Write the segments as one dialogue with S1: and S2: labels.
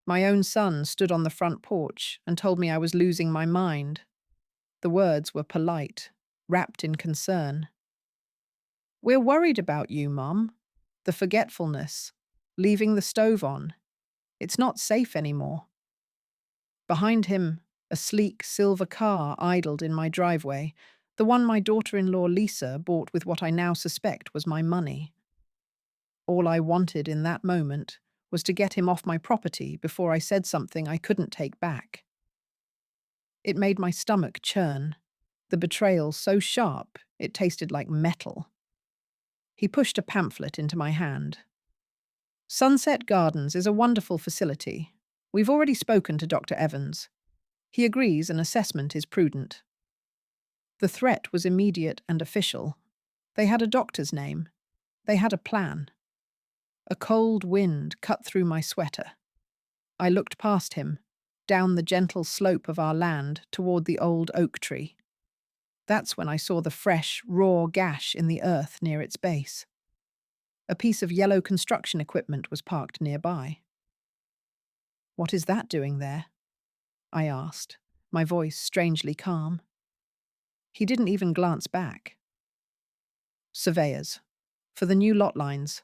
S1: My own son stood on the front porch and told me I was losing my mind. The words were polite, wrapped in concern. "We're worried about you, Mum. The forgetfulness. Leaving the stove on. It's not safe anymore." Behind him, a sleek silver car idled in my driveway, the one my daughter-in-law Lisa bought with what I now suspect was my money. All I wanted in that moment was to get him off my property before I said something I couldn't take back. It made my stomach churn, the betrayal so sharp it tasted like metal. He pushed a pamphlet into my hand. "Sunset Gardens is a wonderful facility. We've already spoken to Dr. Evans. He agrees an assessment is prudent." The threat was immediate and official. They had a doctor's name. They had a plan. A cold wind cut through my sweater. I looked past him, down the gentle slope of our land toward the old oak tree. That's when I saw the fresh, raw gash in the earth near its base. A piece of yellow construction equipment was parked nearby. "What is that doing there?" I asked, my voice strangely calm. He didn't even glance back. "Surveyors. For the new lot lines.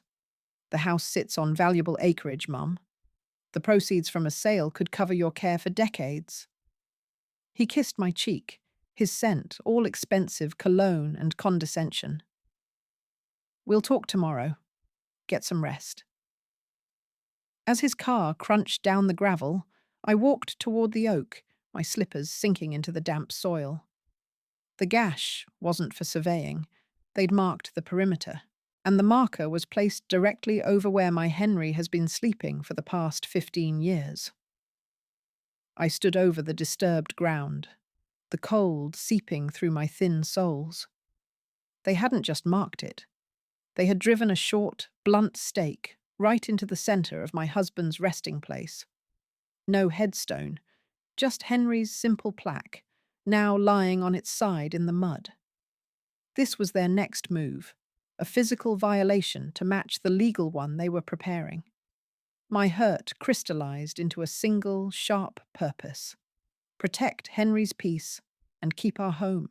S1: The house sits on valuable acreage, Mum. The proceeds from a sale could cover your care for decades." He kissed my cheek, his scent all expensive cologne and condescension. "We'll talk tomorrow. Get some rest." As his car crunched down the gravel, I walked toward the oak, my slippers sinking into the damp soil. The gash wasn't for surveying. They'd marked the perimeter, and the marker was placed directly over where my Henry has been sleeping for the past 15 years. I stood over the disturbed ground, the cold seeping through my thin soles. They hadn't just marked it. They had driven a short, blunt stake right into the center of my husband's resting place. No headstone, just Henry's simple plaque, now lying on its side in the mud. This was their next move, a physical violation to match the legal one they were preparing. My hurt crystallized into a single, sharp purpose: protect Henry's peace and keep our home.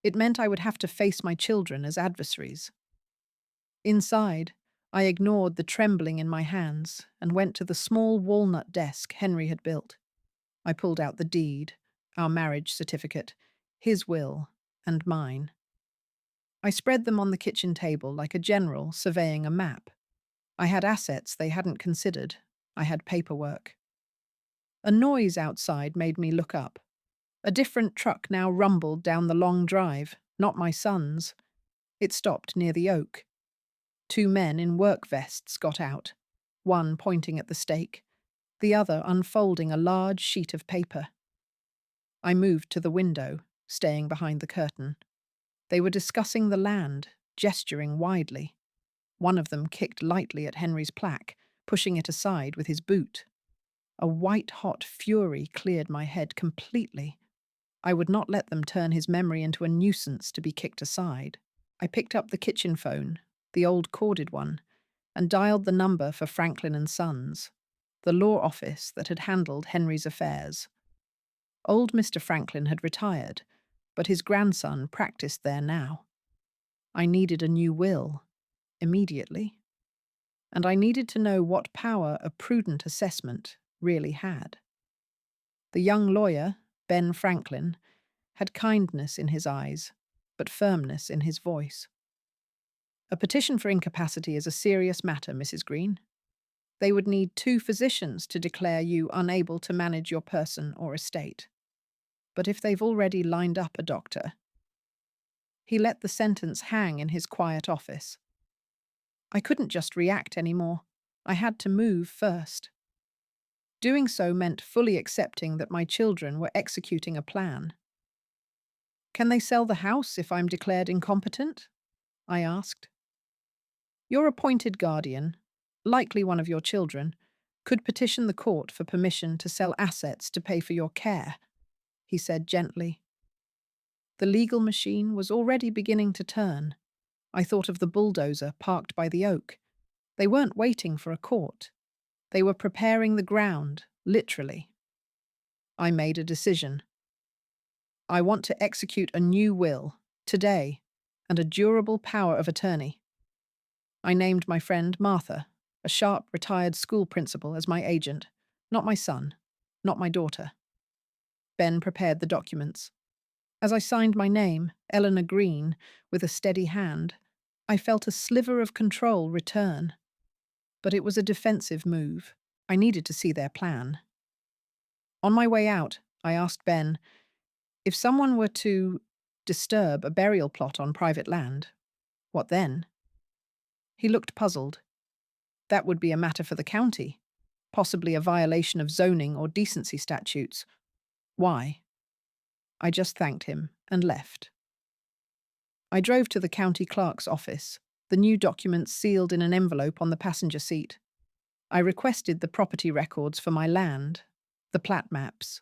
S1: It meant I would have to face my children as adversaries. Inside, I ignored the trembling in my hands and went to the small walnut desk Henry had built. I pulled out the deed, our marriage certificate, his will, and mine. I spread them on the kitchen table like a general surveying a map. I had assets they hadn't considered. I had paperwork. A noise outside made me look up. A different truck now rumbled down the long drive, not my son's. It stopped near the oak. 2 men in work vests got out, one pointing at the stake, the other unfolding a large sheet of paper. I moved to the window, staying behind the curtain. They were discussing the land, gesturing widely. One of them kicked lightly at Henry's plaque, pushing it aside with his boot. A white-hot fury cleared my head completely. I would not let them turn his memory into a nuisance to be kicked aside. I picked up the kitchen phone, the old corded one, and dialed the number for Franklin and Sons, the law office that had handled Henry's affairs. Old Mr. Franklin had retired, but his grandson practiced there now. I needed a new will, immediately. And I needed to know what power a prudent assessment really had. The young lawyer, Ben Franklin, had kindness in his eyes, but firmness in his voice. "A petition for incapacity is a serious matter, Mrs. Green. They would need 2 physicians to declare you unable to manage your person or estate. But if they've already lined up a doctor..." He let the sentence hang in his quiet office. I couldn't just react anymore. I had to move first. Doing so meant fully accepting that my children were executing a plan. "Can they sell the house if I'm declared incompetent?" I asked. "Your appointed guardian, likely one of your children, could petition the court for permission to sell assets to pay for your care," he said gently. The legal machine was already beginning to turn. I thought of the bulldozer parked by the oak. They weren't waiting for a court. They were preparing the ground, literally. I made a decision. I want to execute a new will, today, and a durable power of attorney. I named my friend Martha, a sharp, retired school principal, as my agent, not my son, not my daughter. Ben prepared the documents. As I signed my name, Eleanor Green, with a steady hand, I felt a sliver of control return. But it was a defensive move. I needed to see their plan. On my way out, I asked Ben, if someone were to disturb a burial plot on private land, what then? He looked puzzled. That would be a matter for the county, possibly a violation of zoning or decency statutes. Why? I just thanked him and left. I drove to the county clerk's office, the new documents sealed in an envelope on the passenger seat. I requested the property records for my land, the plat maps.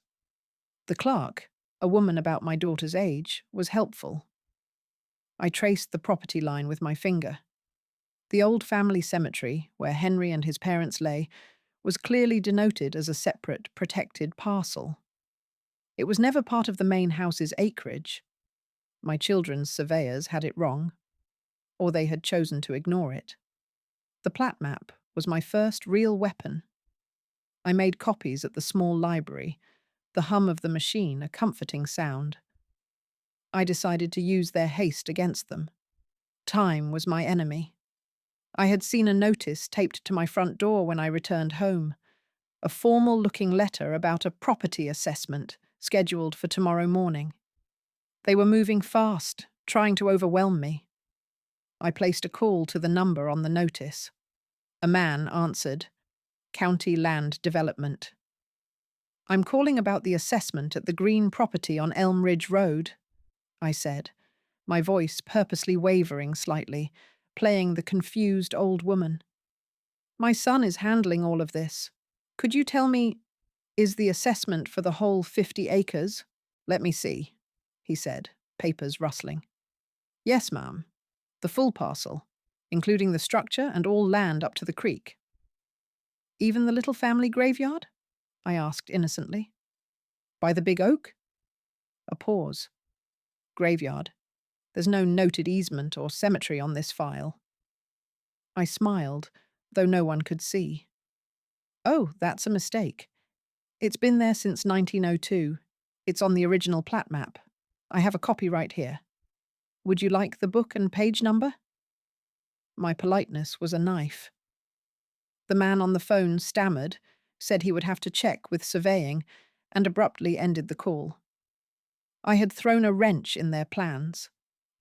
S1: The clerk, a woman about my daughter's age, was helpful. I traced the property line with my finger. The old family cemetery, where Henry and his parents lay, was clearly denoted as a separate, protected parcel. It was never part of the main house's acreage. My children's surveyors had it wrong, or they had chosen to ignore it. The plat map was my first real weapon. I made copies at the small library, the hum of the machine a comforting sound. I decided to use their haste against them. Time was my enemy. I had seen a notice taped to my front door when I returned home, a formal-looking letter about a property assessment scheduled for tomorrow morning. They were moving fast, trying to overwhelm me. I placed a call to the number on the notice. A man answered, County Land Development. I'm calling about the assessment at the green property on Elm Ridge Road, I said, my voice purposely wavering slightly, playing the confused old woman. My son is handling all of this. Could you tell me, is the assessment for the whole 50 acres? Let me see, he said, papers rustling. Yes, ma'am. The full parcel, including the structure and all land up to the creek. Even the little family graveyard? I asked innocently. By the big oak? A pause. Graveyard. There's no noted easement or cemetery on this file. I smiled, though no one could see. Oh, that's a mistake. It's been there since 1902. It's on the original plat map. I have a copy right here. Would you like the book and page number? My politeness was a knife. The man on the phone stammered, said he would have to check with surveying, and abruptly ended the call. I had thrown a wrench in their plans.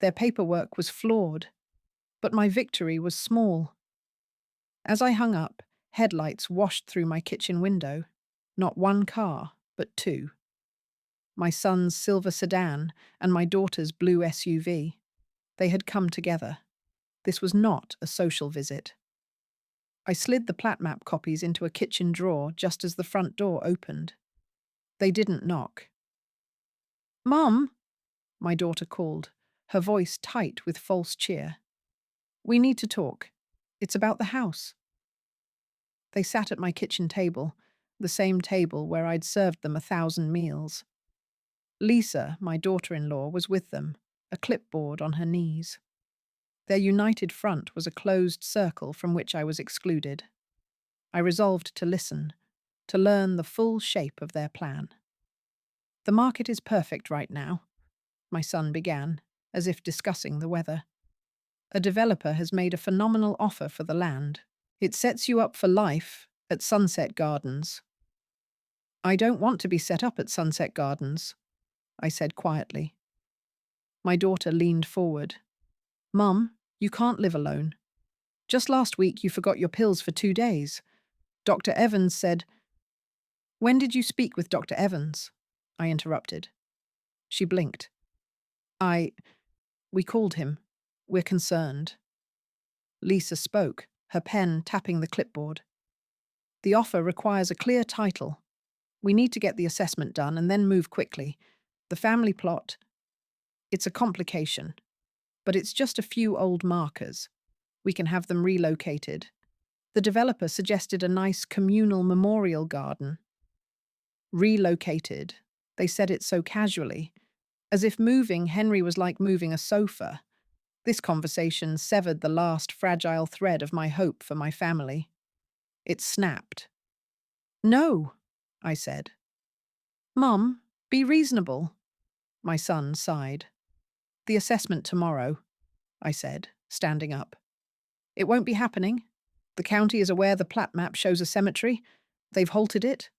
S1: Their paperwork was flawed, but my victory was small. As I hung up, headlights washed through my kitchen window. Not one car, but two. My son's silver sedan and my daughter's blue SUV. They had come together. This was not a social visit. I slid the plat map copies into a kitchen drawer just as the front door opened. They didn't knock. Mum, my daughter called, her voice tight with false cheer. We need to talk. It's about the house. They sat at my kitchen table, the same table where I'd served them 1,000 meals. Lisa, my daughter-in-law, was with them, a clipboard on her knees. Their united front was a closed circle from which I was excluded. I resolved to listen, to learn the full shape of their plan. The market is perfect right now, my son began, as if discussing the weather. A developer has made a phenomenal offer for the land. It sets you up for life at Sunset Gardens. I don't want to be set up at Sunset Gardens, I said quietly. My daughter leaned forward. Mum, you can't live alone. Just last week you forgot your pills for 2 days. Dr. Evans said— When did you speak with Dr. Evans? I interrupted. She blinked. We called him. We're concerned. Lisa spoke, her pen tapping the clipboard. The offer requires a clear title. We need to get the assessment done and then move quickly. The family plot, it's a complication, but it's just a few old markers. We can have them relocated. The developer suggested a nice communal memorial garden. Relocated. They said it so casually, as if moving Henry was like moving a sofa. This conversation severed the last fragile thread of my hope for my family. It snapped. No, I said. Mum, be reasonable. My son sighed. The assessment tomorrow, I said, standing up. It won't be happening. The county is aware the plat map shows a cemetery. They've halted it.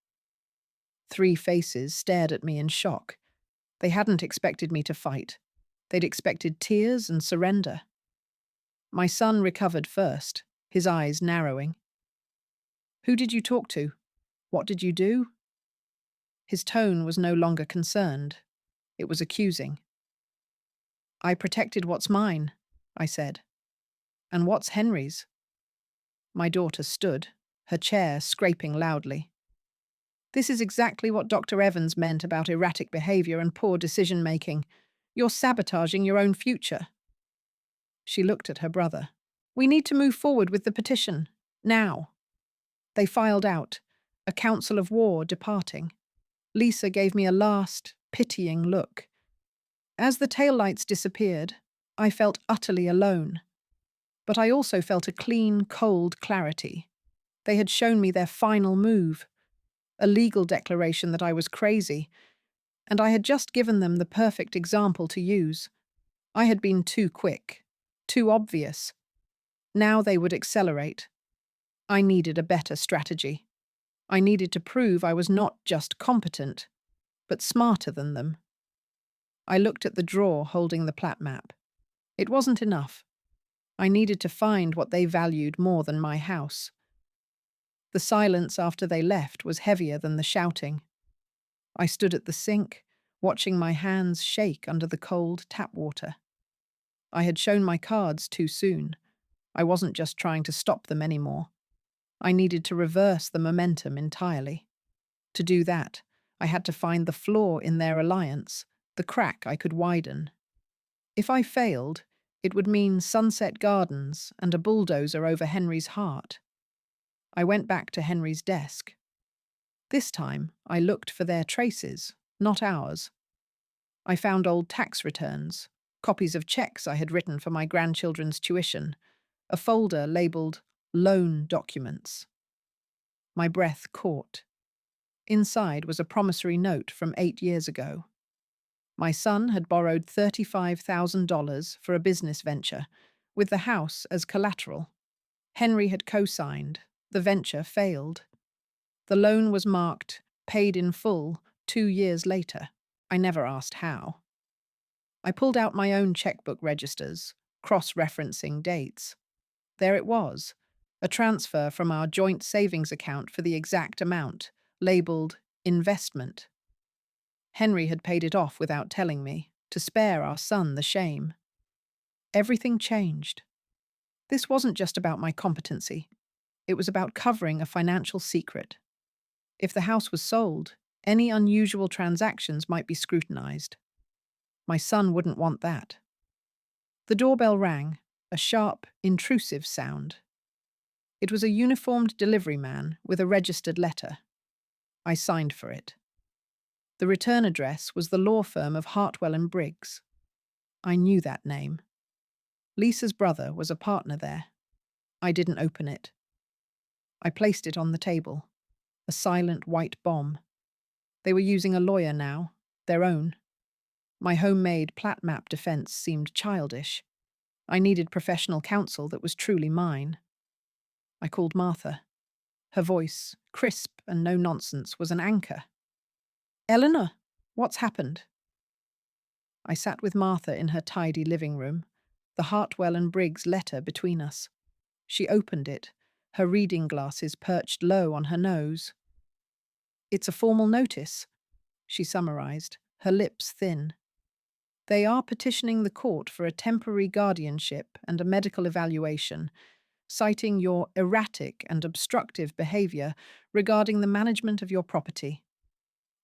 S1: 3 faces stared at me in shock. They hadn't expected me to fight. They'd expected tears and surrender. My son recovered first, his eyes narrowing. Who did you talk to? What did you do? His tone was no longer concerned. It was accusing. I protected what's mine, I said. And what's Henry's? My daughter stood, her chair scraping loudly. This is exactly what Dr. Evans meant about erratic behavior and poor decision-making. You're sabotaging your own future. She looked at her brother. We need to move forward with the petition. Now. They filed out, a council of war departing. Lisa gave me a last, pitying look. As the taillights disappeared, I felt utterly alone. But I also felt a clean, cold clarity. They had shown me their final move, a legal declaration that I was crazy, and I had just given them the perfect example to use. I had been too quick, too obvious. Now they would accelerate. I needed a better strategy. I needed to prove I was not just competent, but smarter than them. I looked at the drawer holding the plat map. It wasn't enough. I needed to find what they valued more than my house. The silence after they left was heavier than the shouting. I stood at the sink, watching my hands shake under the cold tap water. I had shown my cards too soon. I wasn't just trying to stop them anymore. I needed to reverse the momentum entirely. To do that, I had to find the flaw in their alliance, the crack I could widen. If I failed, it would mean sunset gardens and a bulldozer over Henry's heart. I went back to Henry's desk. This time, I looked for their traces, not ours. I found old tax returns, copies of checks I had written for my grandchildren's tuition, a folder labelled loan documents. My breath caught. Inside was a promissory note from 8 years ago. My son had borrowed $35,000 for a business venture, with the house as collateral. Henry had co-signed. The venture failed. The loan was marked paid in full 2 years later. I never asked how. I pulled out my own checkbook registers, cross-referencing dates. There it was, a transfer from our joint savings account for the exact amount, labelled investment. Henry had paid it off without telling me, to spare our son the shame. Everything changed. This wasn't just about my competency. It was about covering a financial secret. If the house was sold, any unusual transactions might be scrutinized. My son wouldn't want that. The doorbell rang, a sharp, intrusive sound. It was a uniformed delivery man with a registered letter. I signed for it. The return address was the law firm of Hartwell and Briggs. I knew that name. Lisa's brother was a partner there. I didn't open it. I placed it on the table, a silent white bomb. They were using a lawyer now, their own. My homemade plat map defense seemed childish. I needed professional counsel that was truly mine. I called Martha. Her voice, crisp and no nonsense, was an anchor. Eleanor, what's happened? I sat with Martha in her tidy living room, the Hartwell and Briggs letter between us. She opened it, her reading glasses perched low on her nose. It's a formal notice, she summarized, her lips thin. They are petitioning the court for a temporary guardianship and a medical evaluation, citing your erratic and obstructive behavior regarding the management of your property.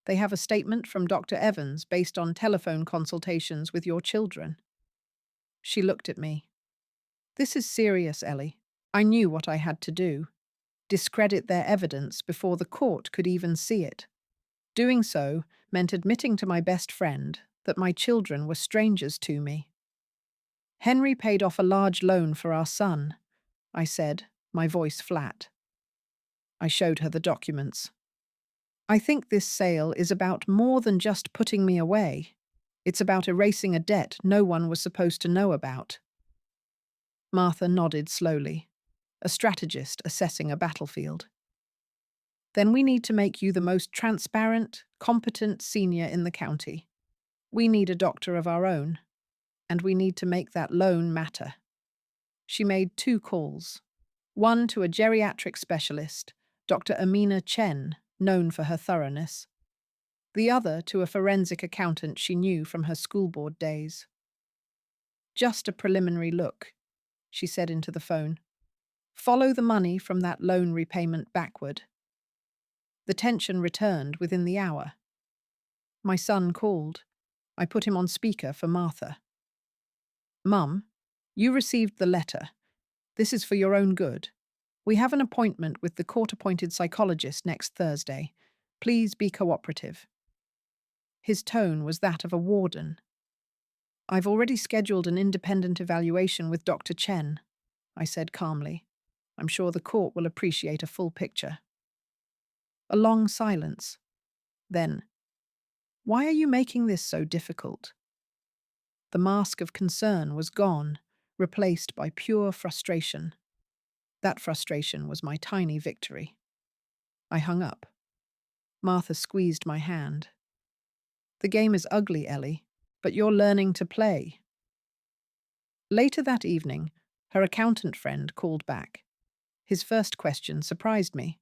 S1: They have a statement from Dr. Evans based on telephone consultations with your children. She looked at me. This is serious, Ellie. I knew what I had to do. discredit their evidence before the court could even see it. Doing so meant admitting to my best friend that my children were strangers to me. Henry paid off a large loan for our son, I said, my voice flat. I showed her the documents. I think this sale is about more than just putting me away. It's about erasing a debt no one was supposed to know about. Martha nodded slowly, a strategist assessing a battlefield. Then we need to make you the most transparent, competent senior in the county. We need a doctor of our own, and we need to make that loan matter. She made 2 calls, one to a geriatric specialist, Dr. Amina Chen, known for her thoroughness, the other to a forensic accountant she knew from her school board days. Just a preliminary look, she said into the phone. Follow the money from that loan repayment backward. The tension returned within the hour. My son called. I put him on speaker for Martha. Mum, you received the letter. This is for your own good. We have an appointment with the court-appointed psychologist next Thursday. Please be cooperative. His tone was that of a warden. I've already scheduled an independent evaluation with Dr. Chen, I said calmly. I'm sure the court will appreciate a full picture. A long silence. Then, why are you making this so difficult? The mask of concern was gone, replaced by pure frustration. That frustration was my tiny victory. I hung up. Martha squeezed my hand. The game is ugly, Ellie, but you're learning to play. Later that evening, her accountant friend called back. His first question surprised me.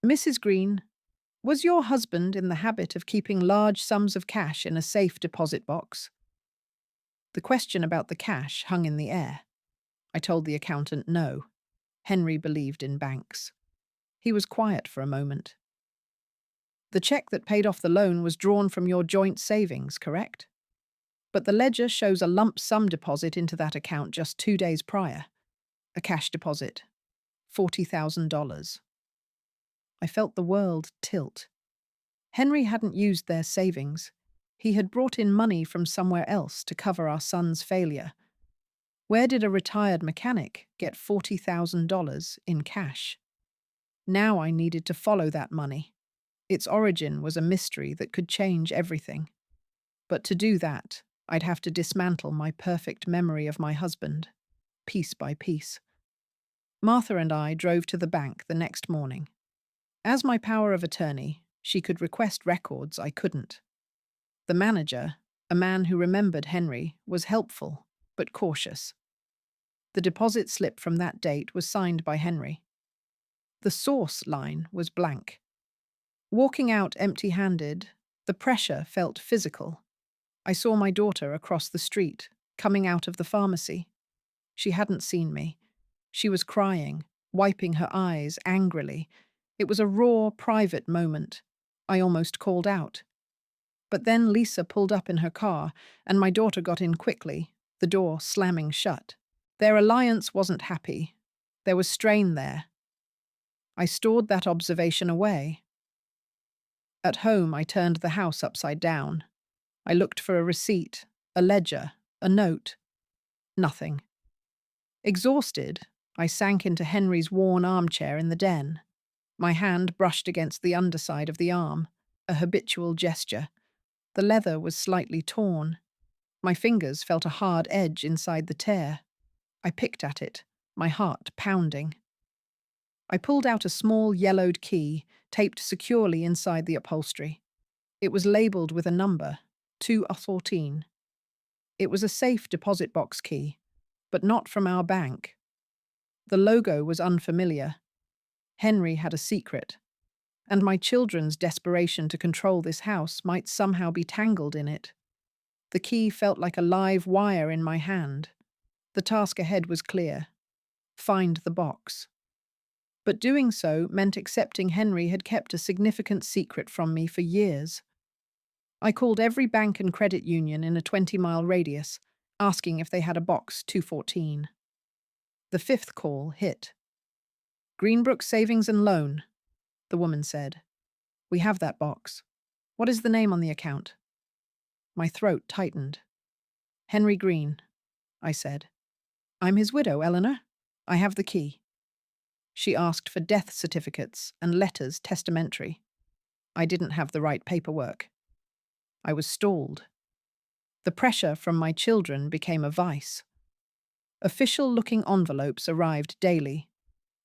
S1: Mrs. Green, was your husband in the habit of keeping large sums of cash in a safe deposit box? The question about the cash hung in the air. I told the accountant no. Henry believed in banks. He was quiet for a moment. The check that paid off the loan was drawn from your joint savings, correct? But the ledger shows a lump sum deposit into that account just 2 days prior. A cash deposit. $40,000. I felt the world tilt. Henry hadn't used their savings. He had brought in money from somewhere else to cover our son's failure. Where did a retired mechanic get $40,000 in cash? Now I needed to follow that money. Its origin was a mystery that could change everything. But to do that, I'd have to dismantle my perfect memory of my husband, piece by piece. Martha and I drove to the bank the next morning. As my power of attorney, she could request records I couldn't. The manager, a man who remembered Henry, was helpful, but cautious. The deposit slip from that date was signed by Henry. The source line was blank. Walking out empty-handed, the pressure felt physical. I saw my daughter across the street, coming out of the pharmacy. She hadn't seen me. She was crying, wiping her eyes angrily. It was a raw, private moment. I almost called out. But then Lisa pulled up in her car, and my daughter got in quickly, the door slamming shut. Their alliance wasn't happy. There was strain there. I stored that observation away. At home, I turned the house upside down. I looked for a receipt, a ledger, a note. Nothing. Exhausted, I sank into Henry's worn armchair in the den. My hand brushed against the underside of the arm, a habitual gesture. The leather was slightly torn. My fingers felt a hard edge inside the tear. I picked at it, my heart pounding. I pulled out a small yellowed key, taped securely inside the upholstery. It was labelled with a number, 214. It was a safe deposit box key, but not from our bank. The logo was unfamiliar. Henry had a secret, and my children's desperation to control this house might somehow be tangled in it. The key felt like a live wire in my hand. The task ahead was clear. Find the box. But doing so meant accepting Henry had kept a significant secret from me for years. I called every bank and credit union in a 20-mile radius, asking if they had a box 214. The 5th call hit. Greenbrook Savings and Loan, the woman said. We have that box. What is the name on the account? My throat tightened. Henry Green, I said. I'm his widow, Eleanor. I have the key. She asked for death certificates and letters testamentary. I didn't have the right paperwork. I was stalled. The pressure from my children became a vice. Official-looking envelopes arrived daily.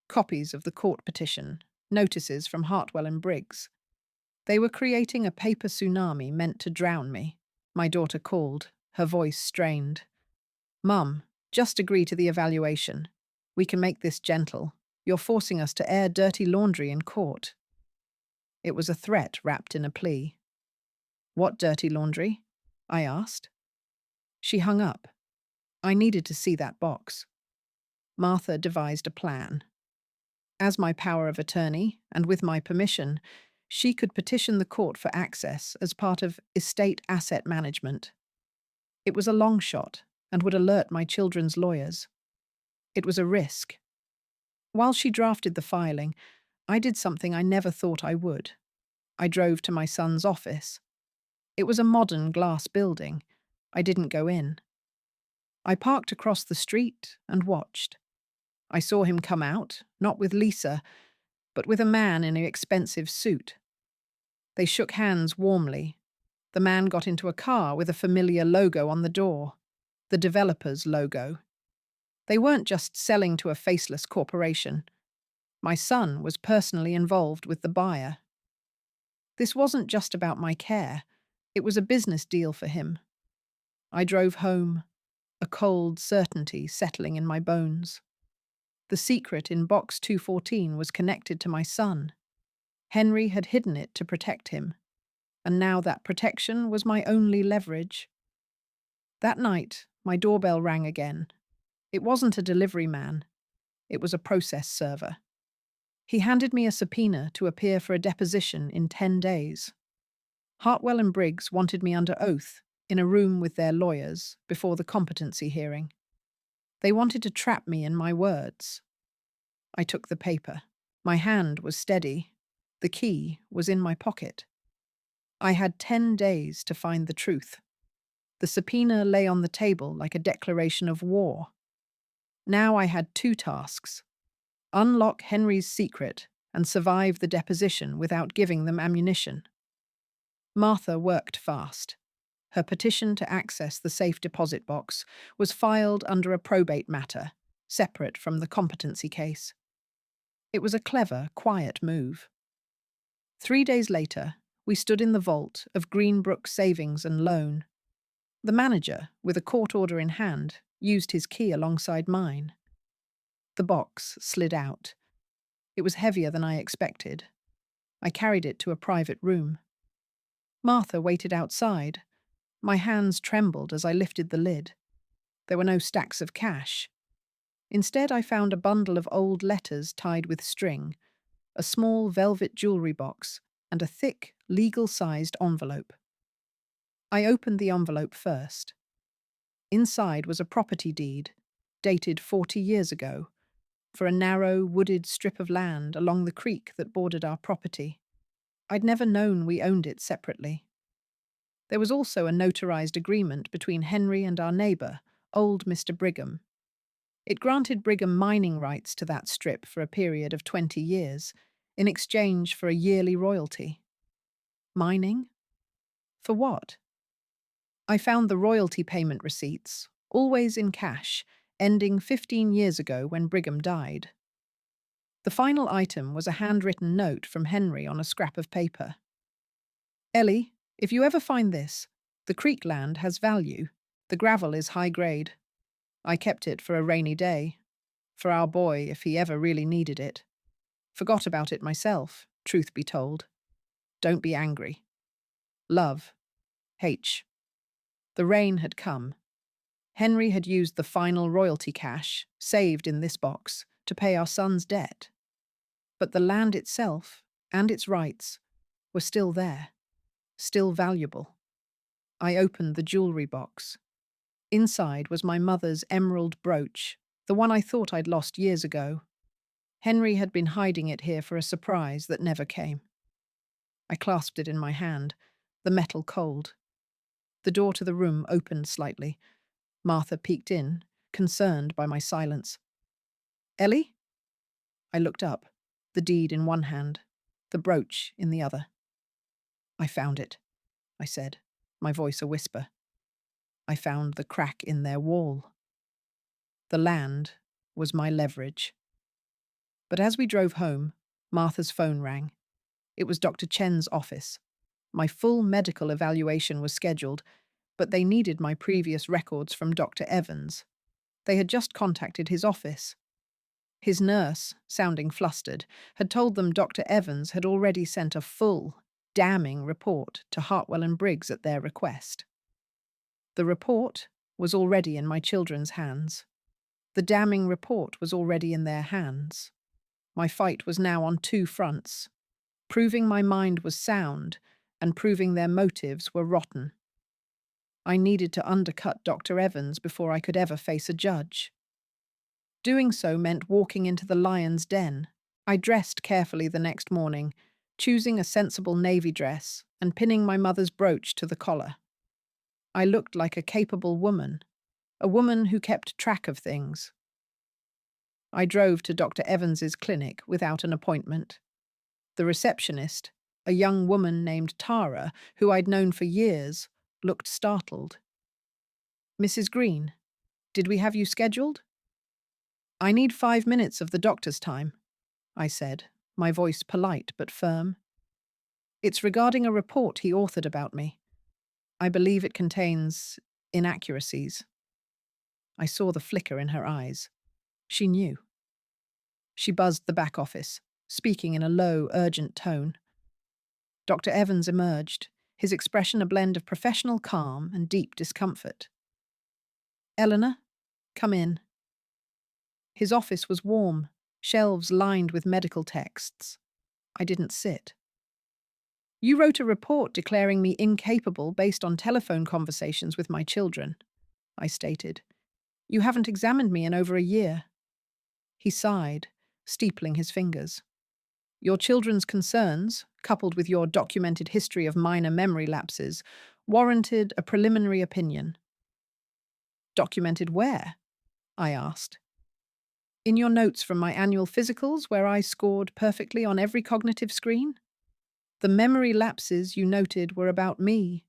S1: Copies of the court petition, notices from Hartwell and Briggs. They were creating a paper tsunami meant to drown me. My daughter called, her voice strained. Mum, just agree to the evaluation. We can make this gentle. You're forcing us to air dirty laundry in court. It was a threat wrapped in a plea. What dirty laundry? I asked. She hung up. I needed to see that box. Martha devised a plan. As my power of attorney, and with my permission, she could petition the court for access as part of estate asset management. It was a long shot and would alert my children's lawyers. It was a risk. While she drafted the filing, I did something I never thought I would. I drove to my son's office. It was a modern glass building. I didn't go in. I parked across the street and watched. I saw him come out, not with Lisa, but with a man in an expensive suit. They shook hands warmly. The man got into a car with a familiar logo on the door, the developer's logo. They weren't just selling to a faceless corporation. My son was personally involved with the buyer. This wasn't just about my care. It was a business deal for him. I drove home, a cold certainty settling in my bones. The secret in box 214 was connected to my son. Henry had hidden it to protect him, and now that protection was my only leverage. That night, my doorbell rang again. It wasn't a delivery man. It was a process server. He handed me a subpoena to appear for a deposition in 10 days. Hartwell and Briggs wanted me under oath in a room with their lawyers before the competency hearing. They wanted to trap me in my words. I took the paper. My hand was steady. The key was in my pocket. I had 10 days to find the truth. The subpoena lay on the table like a declaration of war. Now I had 2 tasks: unlock Henry's secret and survive the deposition without giving them ammunition. Martha worked fast. Her petition to access the safe deposit box was filed under a probate matter, separate from the competency case. It was a clever, quiet move. 3 days later, we stood in the vault of Greenbrook Savings and Loan. The manager, with a court order in hand, used his key alongside mine. The box slid out. It was heavier than I expected. I carried it to a private room. Martha waited outside. My hands trembled as I lifted the lid. There were no stacks of cash. Instead, I found a bundle of old letters tied with string, a small velvet jewelry box, and a thick, legal-sized envelope. I opened the envelope first. Inside was a property deed, dated 40 years ago, for a narrow, wooded strip of land along the creek that bordered our property. I'd never known we owned it separately. There was also a notarized agreement between Henry and our neighbour, old Mr. Brigham. It granted Brigham mining rights to that strip for a period of 20 years, in exchange for a yearly royalty. Mining? For what? I found the royalty payment receipts, always in cash, ending 15 years ago when Brigham died. The final item was a handwritten note from Henry on a scrap of paper. Ellie, if you ever find this, the creek land has value. The gravel is high grade. I kept it for a rainy day. For our boy, if he ever really needed it. Forgot about it myself, truth be told. Don't be angry. Love. H. The rain had come. Henry had used the final royalty cash, saved in this box, to pay our son's debt. But the land itself, and its rights, were still there, still valuable. I opened the jewelry box. Inside was my mother's emerald brooch, the one I thought I'd lost years ago. Henry had been hiding it here for a surprise that never came. I clasped it in my hand, the metal cold. The door to the room opened slightly. Martha peeked in, concerned by my silence. "Ellie?" I looked up, the deed in one hand, the brooch in the other. "I found it," I said, my voice a whisper. I found the crack in their wall. The land was my leverage. But as we drove home, Martha's phone rang. It was Dr. Chen's office. My full medical evaluation was scheduled, but they needed my previous records from Dr. Evans. They had just contacted his office. His nurse, sounding flustered, had told them Dr. Evans had already sent a full, damning report to Hartwell and Briggs at their request. The report was already in my children's hands. The damning report was already in their hands. My fight was now on two fronts, proving my mind was sound and proving their motives were rotten. I needed to undercut Dr. Evans before I could ever face a judge. Doing so meant walking into the lion's den. I dressed carefully the next morning, choosing a sensible navy dress and pinning my mother's brooch to the collar. I looked like a capable woman, a woman who kept track of things. I drove to Dr. Evans's clinic without an appointment. The receptionist, a young woman named Tara, who I'd known for years, looked startled. "Mrs. Green, did we have you scheduled?" "I need 5 minutes of the doctor's time," I said, my voice polite but firm. "It's regarding a report he authored about me. I believe it contains inaccuracies." I saw the flicker in her eyes. She knew. She buzzed the back office, speaking in a low, urgent tone. Dr. Evans emerged, his expression a blend of professional calm and deep discomfort. "Eleanor, come in." His office was warm, shelves lined with medical texts. I didn't sit. "You wrote a report declaring me incapable based on telephone conversations with my children," I stated. "You haven't examined me in over a year." He sighed, steepling his fingers. "Your children's concerns, coupled with your documented history of minor memory lapses, warranted a preliminary opinion." "Documented where?" I asked. "In your notes from my annual physicals, where I scored perfectly on every cognitive screen. The memory lapses you noted were about me,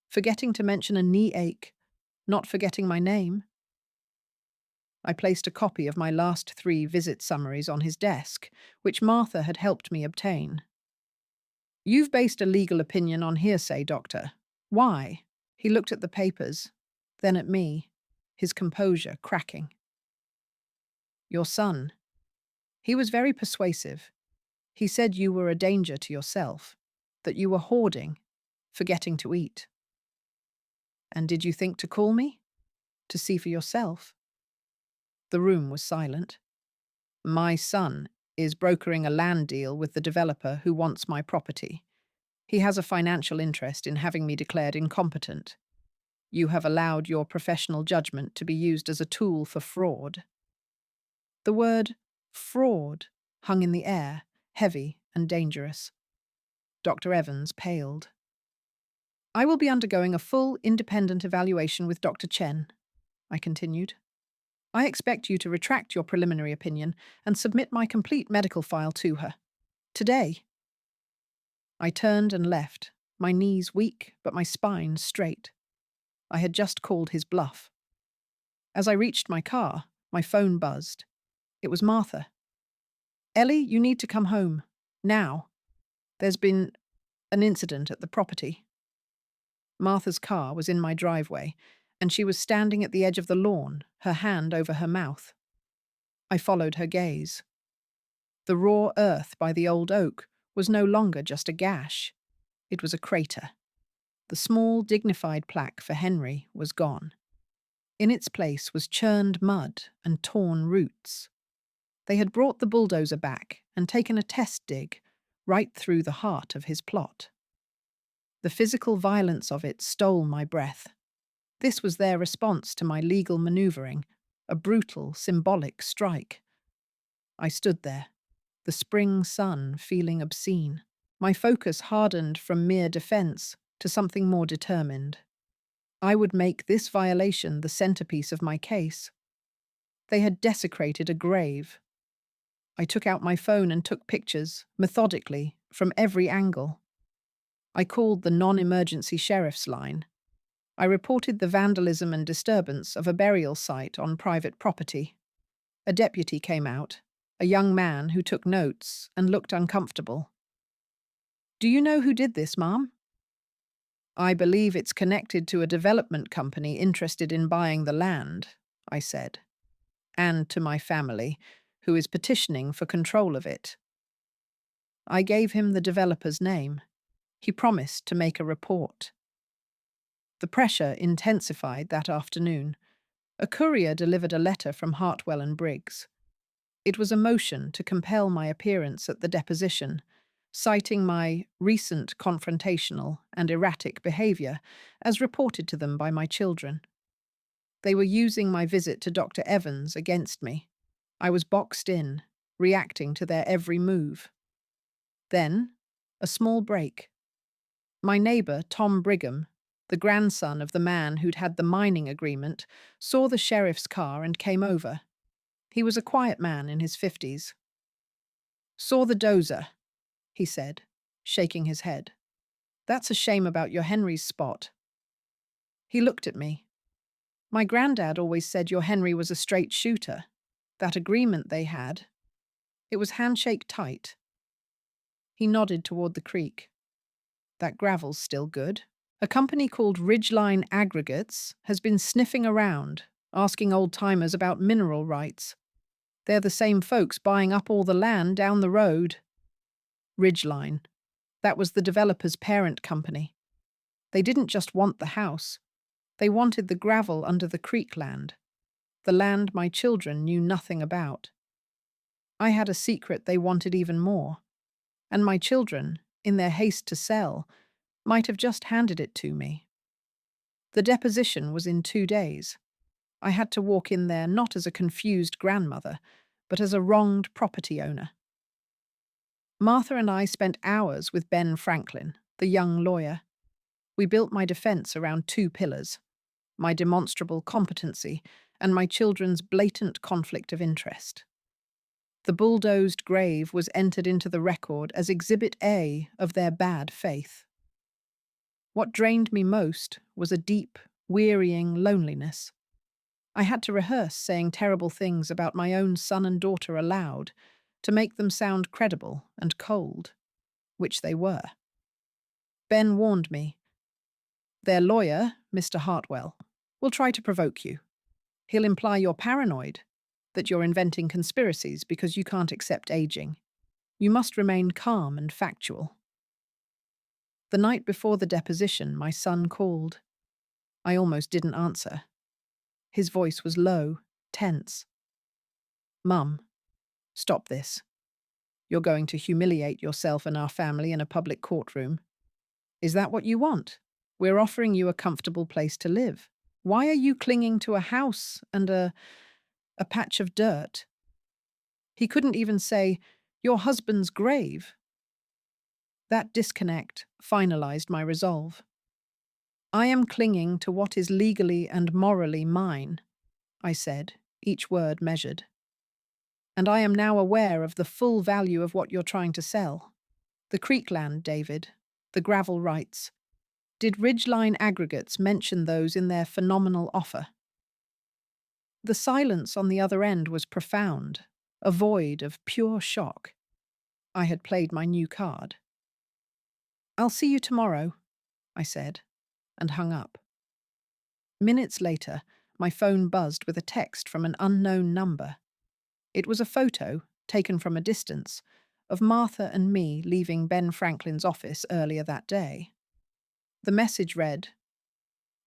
S1: forgetting to mention a knee ache, not forgetting my name." I placed a copy of my last 3 visit summaries on his desk, which Martha had helped me obtain. "You've based a legal opinion on hearsay, Doctor. Why?" He looked at the papers, then at me, his composure cracking. "Your son. He was very persuasive. He said you were a danger to yourself, that you were hoarding, forgetting to eat." "And did you think to call me? To see for yourself?" The room was silent. "My son is brokering a land deal with the developer who wants my property. He has a financial interest in having me declared incompetent. You have allowed your professional judgment to be used as a tool for fraud." The word fraud hung in the air, heavy and dangerous. Dr. Evans paled. "I will be undergoing a full, independent evaluation with Dr. Chen," I continued. "I expect you to retract your preliminary opinion and submit my complete medical file to her. Today." I turned and left, my knees weak but my spine straight. I had just called his bluff. As I reached my car, my phone buzzed. It was Martha. "Ellie, you need to come home. Now. There's been an incident at the property." Martha's car was in my driveway, and she was standing at the edge of the lawn, her hand over her mouth. I followed her gaze. The raw earth by the old oak was no longer just a gash. It was a crater. The small, dignified plaque for Henry was gone. In its place was churned mud and torn roots. They had brought the bulldozer back and taken a test dig right through the heart of his plot. The physical violence of it stole my breath. This was their response to my legal maneuvering, a brutal, symbolic strike. I stood there, the spring sun feeling obscene. My focus hardened from mere defense to something more determined. I would make this violation the centerpiece of my case. They had desecrated a grave. I took out my phone and took pictures, methodically, from every angle. I called the non-emergency sheriff's line. I reported the vandalism and disturbance of a burial site on private property. A deputy came out, a young man who took notes and looked uncomfortable. "Do you know who did this, Ma'am?" "I believe it's connected to a development company interested in buying the land," I said, "and to my family, who is petitioning for control of it." I gave him the developer's name. He promised to make a report. The pressure intensified that afternoon. A courier delivered a letter from Hartwell and Briggs. It was a motion to compel my appearance at the deposition, citing my recent confrontational and erratic behavior as reported to them by my children. They were using my visit to Dr. Evans against me. I was boxed in, reacting to their every move. Then, a small break. My neighbor, Tom Brigham, the grandson of the man who'd had the mining agreement, saw the sheriff's car and came over. He was a quiet man in his 50s. "Saw the dozer," he said, shaking his head. "That's a shame about your Henry's spot." He looked at me. "My granddad always said your Henry was a straight shooter. That agreement they had, it was handshake tight." He nodded toward the creek. "That gravel's still good. A company called Ridgeline Aggregates has been sniffing around, asking old-timers about mineral rights. They're the same folks buying up all the land down the road." Ridgeline. That was the developer's parent company. They didn't just want the house. They wanted the gravel under the creek land, the land my children knew nothing about. I had a secret they wanted even more, and my children, in their haste to sell, might have just handed it to me. The deposition was in 2 days. I had to walk in there not as a confused grandmother, but as a wronged property owner. Martha and I spent hours with Ben Franklin, the young lawyer. We built my defense around 2 pillars: my demonstrable competency and my children's blatant conflict of interest. The bulldozed grave was entered into the record as Exhibit A of their bad faith. What drained me most was a deep, wearying loneliness. I had to rehearse saying terrible things about my own son and daughter aloud to make them sound credible and cold, which they were. Ben warned me. "Their lawyer, Mr. Hartwell, will try to provoke you. He'll imply you're paranoid, that you're inventing conspiracies because you can't accept aging. You must remain calm and factual." The night before the deposition, my son called. I almost didn't answer. His voice was low, tense. "Mum, stop this. You're going to humiliate yourself and our family in a public courtroom. Is that what you want? We're offering you a comfortable place to live. Why are you clinging to a house and a patch of dirt?" He couldn't even say, "Your husband's grave." That disconnect finalized my resolve. "I am clinging to what is legally and morally mine," I said, each word measured. "And I am now aware of the full value of what you're trying to sell. The creek land, David, the gravel rights. Did Ridgeline Aggregates mention those in their phenomenal offer?" The silence on the other end was profound, a void of pure shock. I had played my new card. "I'll see you tomorrow," I said, and hung up. Minutes later, my phone buzzed with a text from an unknown number. It was a photo, taken from a distance, of Martha and me leaving Ben Franklin's office earlier that day. The message read,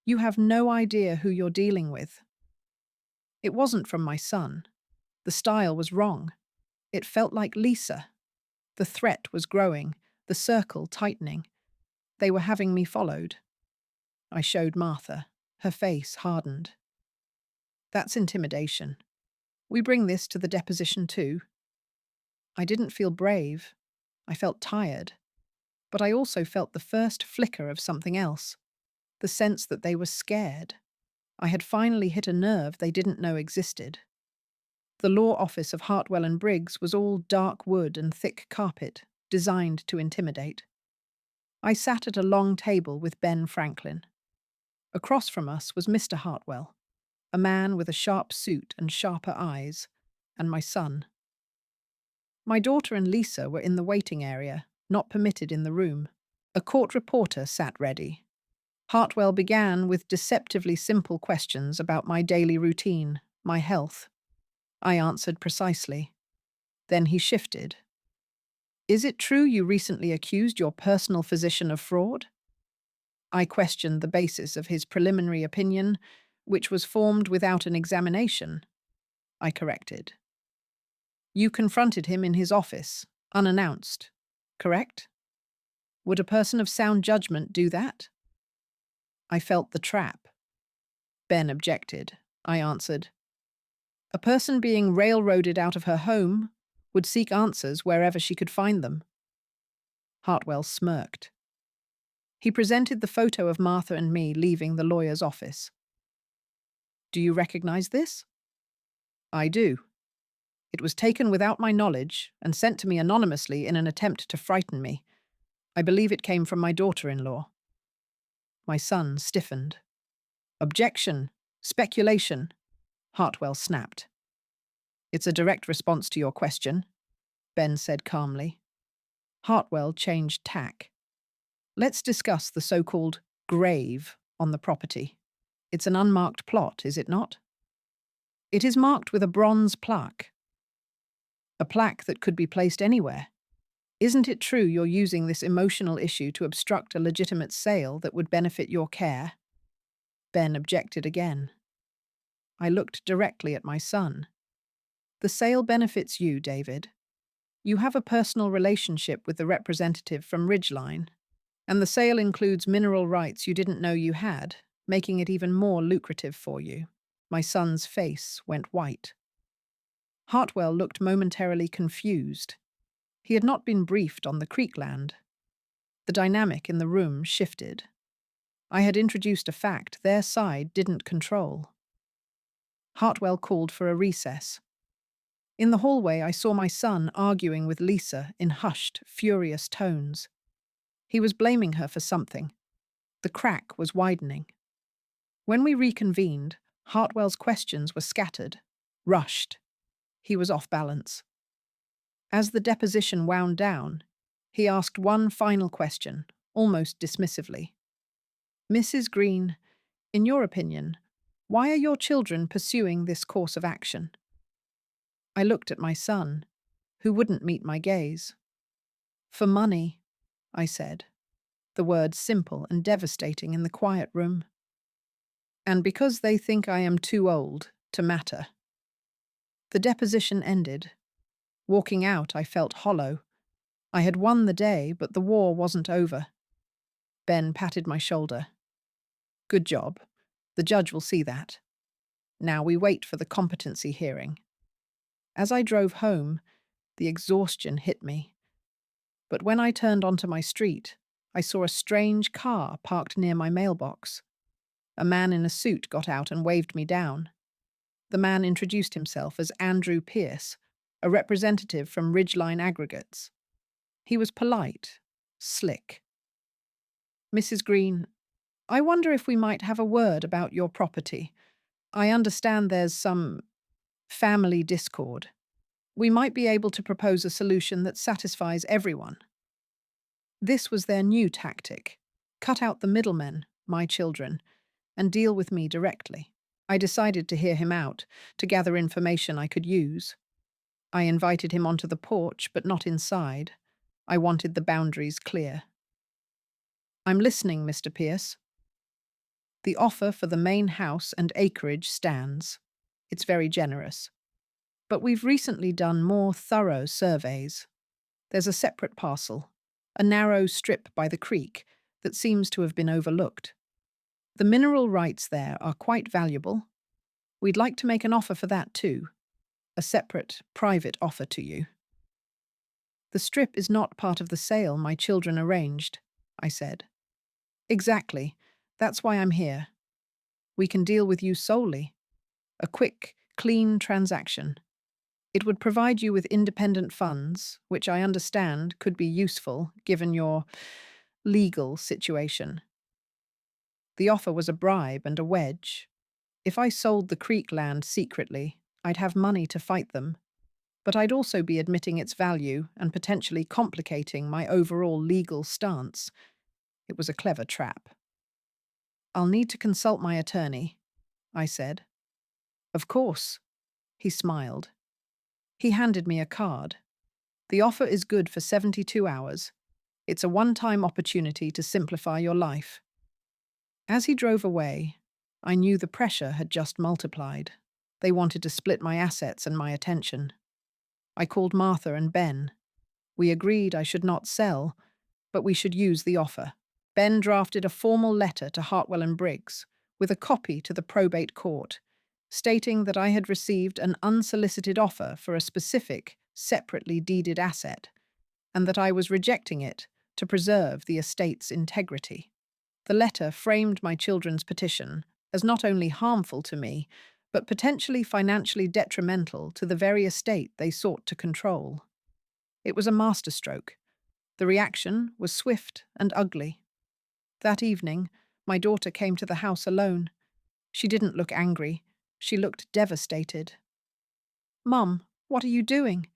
S1: "You have no idea who you're dealing with." It wasn't from my son. The style was wrong. It felt like Lisa. The threat was growing, the circle tightening. They were having me followed. I showed Martha. Her face hardened. "That's intimidation. We bring this to the deposition too." I didn't feel brave. I felt tired. But I also felt the first flicker of something else, the sense that they were scared. I had finally hit a nerve they didn't know existed. The law office of Hartwell and Briggs was all dark wood and thick carpet, designed to intimidate. I sat at a long table with Ben Franklin. Across from us was Mr. Hartwell, a man with a sharp suit and sharper eyes, and my son. My daughter and Lisa were in the waiting area, not permitted in the room. A court reporter sat ready. Hartwell began with deceptively simple questions about my daily routine, my health. I answered precisely. Then he shifted. Is it true you recently accused your personal physician of fraud? I questioned the basis of his preliminary opinion, which was formed without an examination. I corrected. You confronted him in his office, unannounced, correct? Would a person of sound judgment do that? I felt the trap. Ben objected. I answered. A person being railroaded out of her home would seek answers wherever she could find them. Hartwell smirked. He presented the photo of Martha and me leaving the lawyer's office. Do you recognize this? I do. It was taken without my knowledge and sent to me anonymously in an attempt to frighten me. I believe it came from my daughter-in-law. My son stiffened. Objection! Speculation! Hartwell snapped. It's a direct response to your question, Ben said calmly. Hartwell changed tack. Let's discuss the so-called grave on the property. It's an unmarked plot, is it not? It is marked with a bronze plaque. A plaque that could be placed anywhere. Isn't it true you're using this emotional issue to obstruct a legitimate sale that would benefit your care? Ben objected again. I looked directly at my son. The sale benefits you, David. You have a personal relationship with the representative from Ridgeline, and the sale includes mineral rights you didn't know you had, making it even more lucrative for you. My son's face went white. Hartwell looked momentarily confused. He had not been briefed on the Creekland. The dynamic in the room shifted. I had introduced a fact their side didn't control. Hartwell called for a recess. In the hallway, I saw my son arguing with Lisa in hushed, furious tones. He was blaming her for something. The crack was widening. When we reconvened, Hartwell's questions were scattered, rushed. He was off balance. As the deposition wound down, he asked one final question, almost dismissively. Mrs. Green, in your opinion, why are your children pursuing this course of action? I looked at my son, who wouldn't meet my gaze. For money, I said, the word simple and devastating in the quiet room. And because they think I am too old to matter. The deposition ended. Walking out, I felt hollow. I had won the day, but the war wasn't over. Ben patted my shoulder. Good job. The judge will see that. Now we wait for the competency hearing. As I drove home, the exhaustion hit me. But when I turned onto my street, I saw a strange car parked near my mailbox. A man in a suit got out and waved me down. The man introduced himself as Andrew Pierce, a representative from Ridgeline Aggregates. He was polite, slick. Mrs. Green, I wonder if we might have a word about your property. I understand there's some family discord. We might be able to propose a solution that satisfies everyone. This was their new tactic. Cut out the middlemen, my children, and deal with me directly. I decided to hear him out, to gather information I could use. I invited him onto the porch, but not inside. I wanted the boundaries clear. I'm listening, Mr. Pierce. The offer for the main house and acreage stands. It's very generous. But we've recently done more thorough surveys. There's a separate parcel, a narrow strip by the creek that seems to have been overlooked. The mineral rights there are quite valuable. We'd like to make an offer for that too, a separate, private offer to you. The strip is not part of the sale my children arranged, I said. Exactly. That's why I'm here. We can deal with you solely. A quick, clean transaction. It would provide you with independent funds, which I understand could be useful given your legal situation. The offer was a bribe and a wedge. If I sold the Creek land secretly, I'd have money to fight them, but I'd also be admitting its value and potentially complicating my overall legal stance. It was a clever trap. I'll need to consult my attorney, I said. Of course, he smiled. He handed me a card. The offer is good for 72 hours. It's a one-time opportunity to simplify your life. As he drove away, I knew the pressure had just multiplied. They wanted to split my assets and my attention. I called Martha and Ben. We agreed I should not sell, but we should use the offer. Ben drafted a formal letter to Hartwell and Briggs, with a copy to the probate court, stating that I had received an unsolicited offer for a specific, separately deeded asset, and that I was rejecting it to preserve the estate's integrity. The letter framed my children's petition as not only harmful to me, but potentially financially detrimental to the very estate they sought to control. It was a masterstroke. The reaction was swift and ugly. That evening, my daughter came to the house alone. She didn't look angry. She looked devastated. Mum, what are you doing?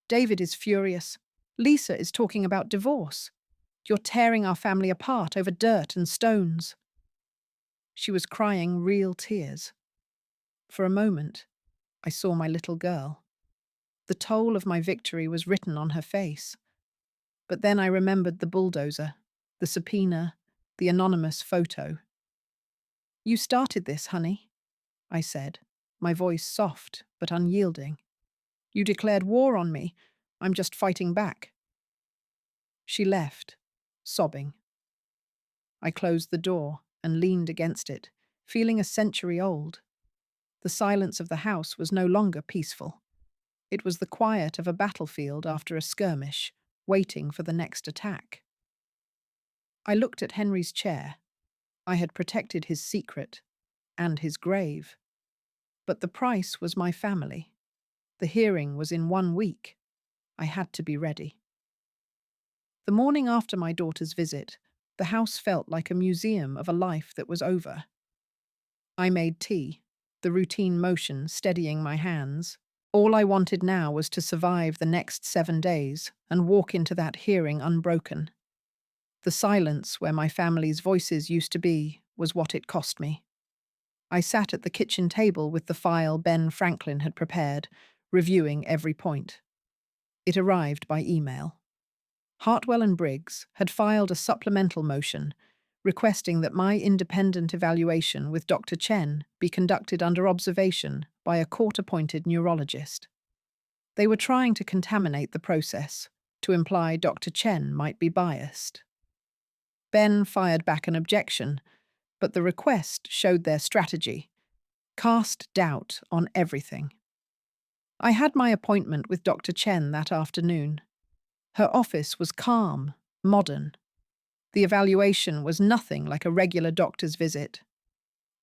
S1: David is furious. Lisa is talking about divorce. You're tearing our family apart over dirt and stones. She was crying real tears. For a moment, I saw my little girl. The toll of my victory was written on her face. But then I remembered the bulldozer, the subpoena, the anonymous photo. You started this, honey, I said, my voice soft but unyielding. You declared war on me. I'm just fighting back. She left, sobbing. I closed the door and leaned against it, feeling a century old. The silence of the house was no longer peaceful. It was the quiet of a battlefield after a skirmish, waiting for the next attack. I looked at Henry's chair. I had protected his secret and his grave. But the price was my family. The hearing was in 1 week. I had to be ready. The morning after my daughter's visit, the house felt like a museum of a life that was over. I made tea, the routine motion steadying my hands. All I wanted now was to survive the next 7 days and walk into that hearing unbroken. The silence where my family's voices used to be was what it cost me. I sat at the kitchen table with the file Ben Franklin had prepared, reviewing every point. It arrived by email. Hartwell and Briggs had filed a supplemental motion requesting that my independent evaluation with Dr. Chen be conducted under observation by a court-appointed neurologist. They were trying to contaminate the process, to imply Dr. Chen might be biased. Ben fired back an objection, but the request showed their strategy, cast doubt on everything. I had my appointment with Dr. Chen that afternoon. Her office was calm, modern. The evaluation was nothing like a regular doctor's visit.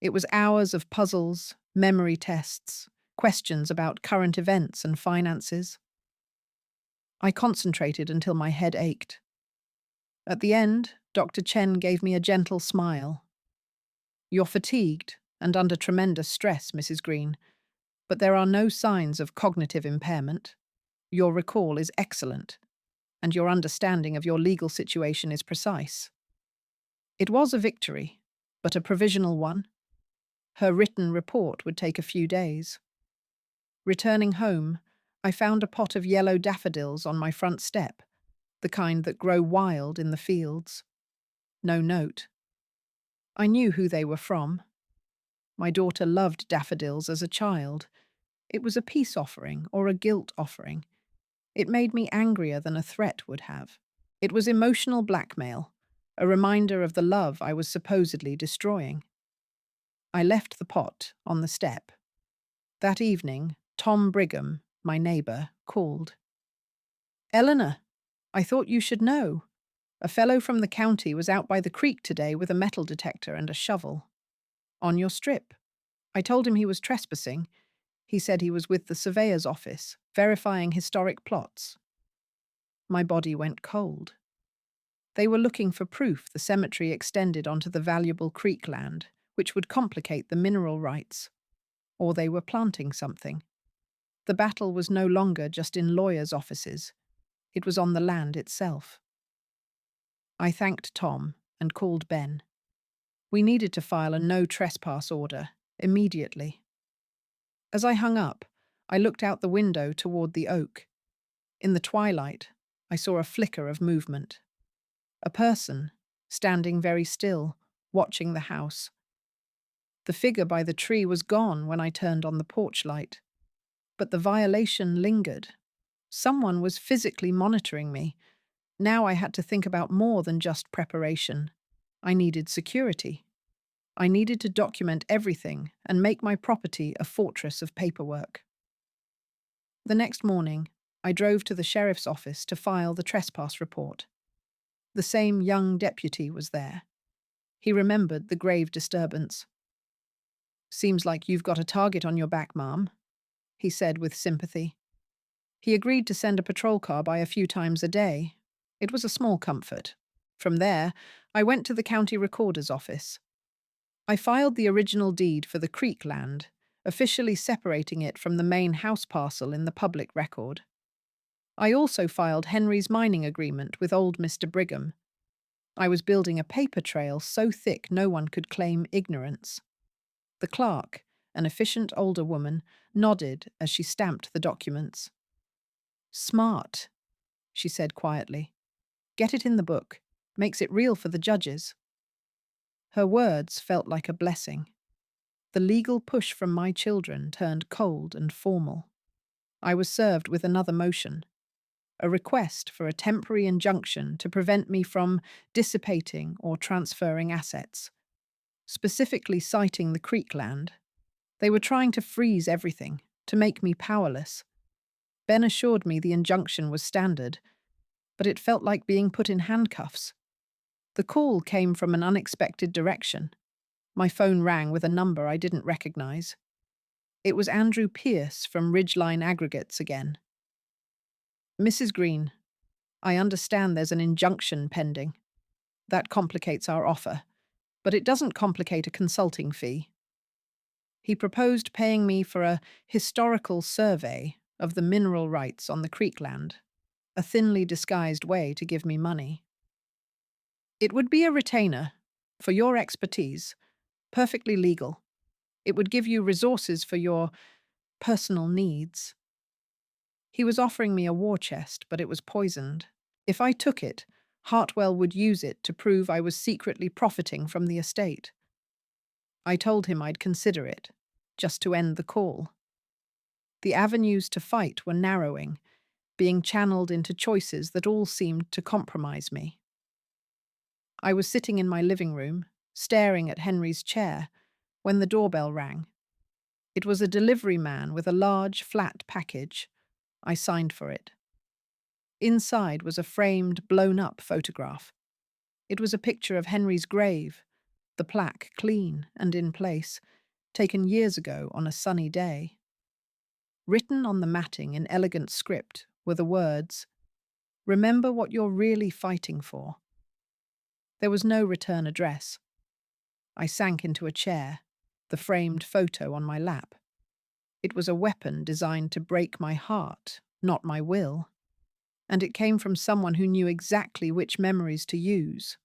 S1: It was hours of puzzles, memory tests, questions about current events and finances. I concentrated until my head ached. At the end, Dr. Chen gave me a gentle smile. You're fatigued and under tremendous stress, Mrs. Green, but there are no signs of cognitive impairment. Your recall is excellent, and your understanding of your legal situation is precise. It was a victory, but a provisional one. Her written report would take a few days. Returning home, I found a pot of yellow daffodils on my front step, the kind that grow wild in the fields. No note. I knew who they were from. My daughter loved daffodils as a child. It was a peace offering or a guilt offering. It made me angrier than a threat would have. It was emotional blackmail, a reminder of the love I was supposedly destroying. I left the pot on the step. That evening, Tom Brigham, my neighbour, called. Eleanor, I thought you should know. A fellow from the county was out by the creek today with a metal detector and a shovel. On your strip. I told him he was trespassing. He said he was with the surveyor's office, verifying historic plots. My body went cold. They were looking for proof the cemetery extended onto the valuable creek land, which would complicate the mineral rights. Or they were planting something. The battle was no longer just in lawyers' offices. It was on the land itself. I thanked Tom and called Ben. We needed to file a no trespass order immediately. As I hung up, I looked out the window toward the oak. In the twilight, I saw a flicker of movement. A person, standing very still, watching the house. The figure by the tree was gone when I turned on the porch light. But the violation lingered. Someone was physically monitoring me. Now I had to think about more than just preparation. I needed security. I needed to document everything and make my property a fortress of paperwork. The next morning, I drove to the sheriff's office to file the trespass report. The same young deputy was there. He remembered the grave disturbance. "Seems like you've got a target on your back, ma'am," he said with sympathy. He agreed to send a patrol car by a few times a day. It was a small comfort. From there, I went to the county recorder's office. I filed the original deed for the creek land, officially separating it from the main house parcel in the public record. I also filed Henry's mining agreement with old Mr. Brigham. I was building a paper trail so thick no one could claim ignorance. The clerk, an efficient older woman, nodded as she stamped the documents. "Smart," she said quietly. "Get it in the book. Makes it real for the judges." Her words felt like a blessing. The legal push from my children turned cold and formal. I was served with another motion, a request for a temporary injunction to prevent me from dissipating or transferring assets, specifically citing the creek land. They were trying to freeze everything, to make me powerless. Ben assured me the injunction was standard, but it felt like being put in handcuffs. The call came from an unexpected direction. My phone rang with a number I didn't recognize. It was Andrew Pierce from Ridgeline Aggregates again. "Mrs. Green, I understand there's an injunction pending. That complicates our offer, but it doesn't complicate a consulting fee." He proposed paying me for a historical survey of the mineral rights on the creek land, a thinly disguised way to give me money. "It would be a retainer, for your expertise, perfectly legal. It would give you resources for your personal needs." He was offering me a war chest, but it was poisoned. If I took it, Hartwell would use it to prove I was secretly profiting from the estate. I told him I'd consider it, just to end the call. The avenues to fight were narrowing, being channeled into choices that all seemed to compromise me. I was sitting in my living room, staring at Henry's chair, when the doorbell rang. It was a delivery man with a large, flat package. I signed for it. Inside was a framed, blown-up photograph. It was a picture of Henry's grave, the plaque clean and in place, taken years ago on a sunny day. Written on the matting in elegant script were the words, "Remember what you're really fighting for." There was no return address. I sank into a chair, the framed photo on my lap. It was a weapon designed to break my heart, not my will. And it came from someone who knew exactly which memories to use.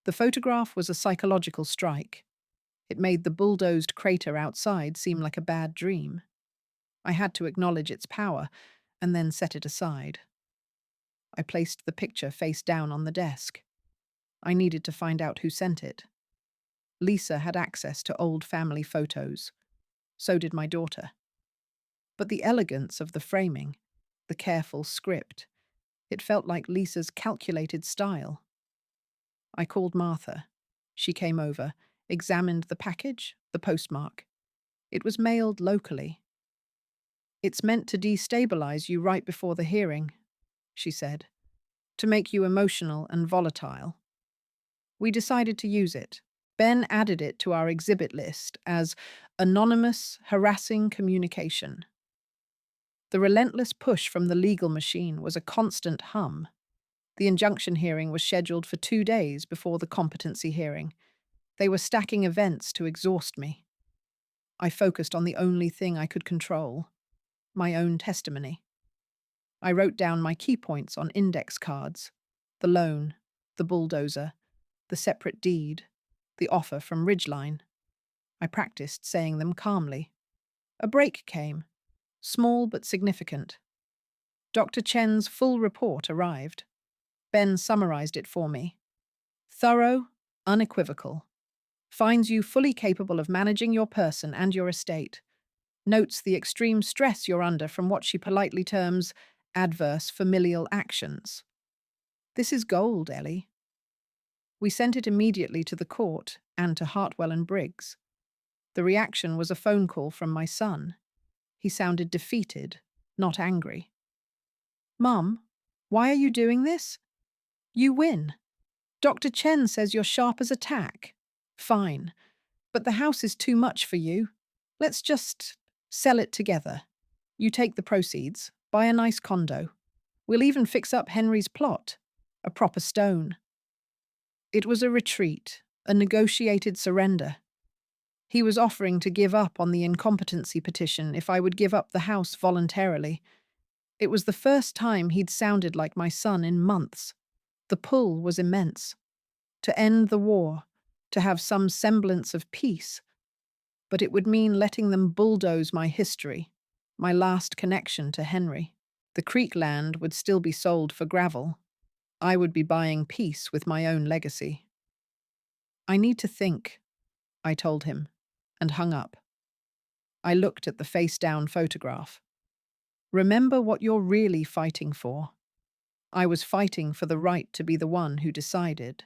S1: The photograph was a psychological strike. It made the bulldozed crater outside seem like a bad dream. I had to acknowledge its power, and then set it aside. I placed the picture face down on the desk. I needed to find out who sent it. Lisa had access to old family photos. So did my daughter. But the elegance of the framing, the careful script, it felt like Lisa's calculated style. I called Martha. She came over, examined the package, the postmark. It was mailed locally. "It's meant to destabilize you right before the hearing," she said. to make you emotional and volatile. We decided to use it. Ben added it to our exhibit list as anonymous, harassing communication. The relentless push from the legal machine was a constant hum. The injunction hearing was scheduled for 2 days before the competency hearing. They were stacking events to exhaust me. I focused on the only thing I could control, my own testimony. I wrote down my key points on index cards: the loan, the bulldozer, the separate deed, the offer from Ridgeline. I practiced saying them calmly. A break came, small but significant. Dr. Chen's full report arrived. Ben summarized it for me. Thorough, unequivocal. Finds you fully capable of managing your person and your estate. Notes the extreme stress you're under from what she politely terms adverse familial actions. This is gold, Ellie. We sent it immediately to the court and to Hartwell and Briggs. The reaction was a phone call from my son. He sounded defeated, not angry. Mum, why are you doing this? You win. Dr. Chen says you're sharp as a tack. Fine. But the house is too much for you. Let's just sell it together. You take the proceeds, buy a nice condo. We'll even fix up Henry's plot. A proper stone. It was a retreat, a negotiated surrender. He was offering to give up on the incompetency petition if I would give up the house voluntarily. It was the first time he'd sounded like my son in months. The pull was immense. To end the war, to have some semblance of peace. But it would mean letting them bulldoze my history, my last connection to Henry. The creek land would still be sold for gravel. I would be buying peace with my own legacy. I need to think, I told him, and hung up. I looked at the face-down photograph. Remember what you're really fighting for. I was fighting for the right to be the one who decided.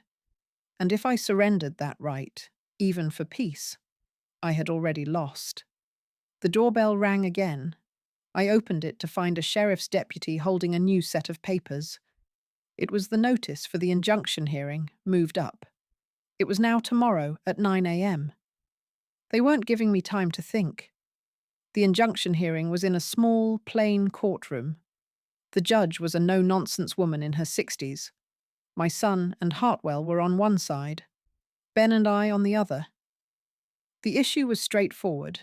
S1: And if I surrendered that right, even for peace, I had already lost. The doorbell rang again. I opened it to find a sheriff's deputy holding a new set of papers. It was the notice for the injunction hearing, moved up. It was now tomorrow at 9 a.m. They weren't giving me time to think. The injunction hearing was in a small, plain courtroom. The judge was a no-nonsense woman in her 60s. My son and Hartwell were on one side, Ben and I on the other. The issue was straightforward.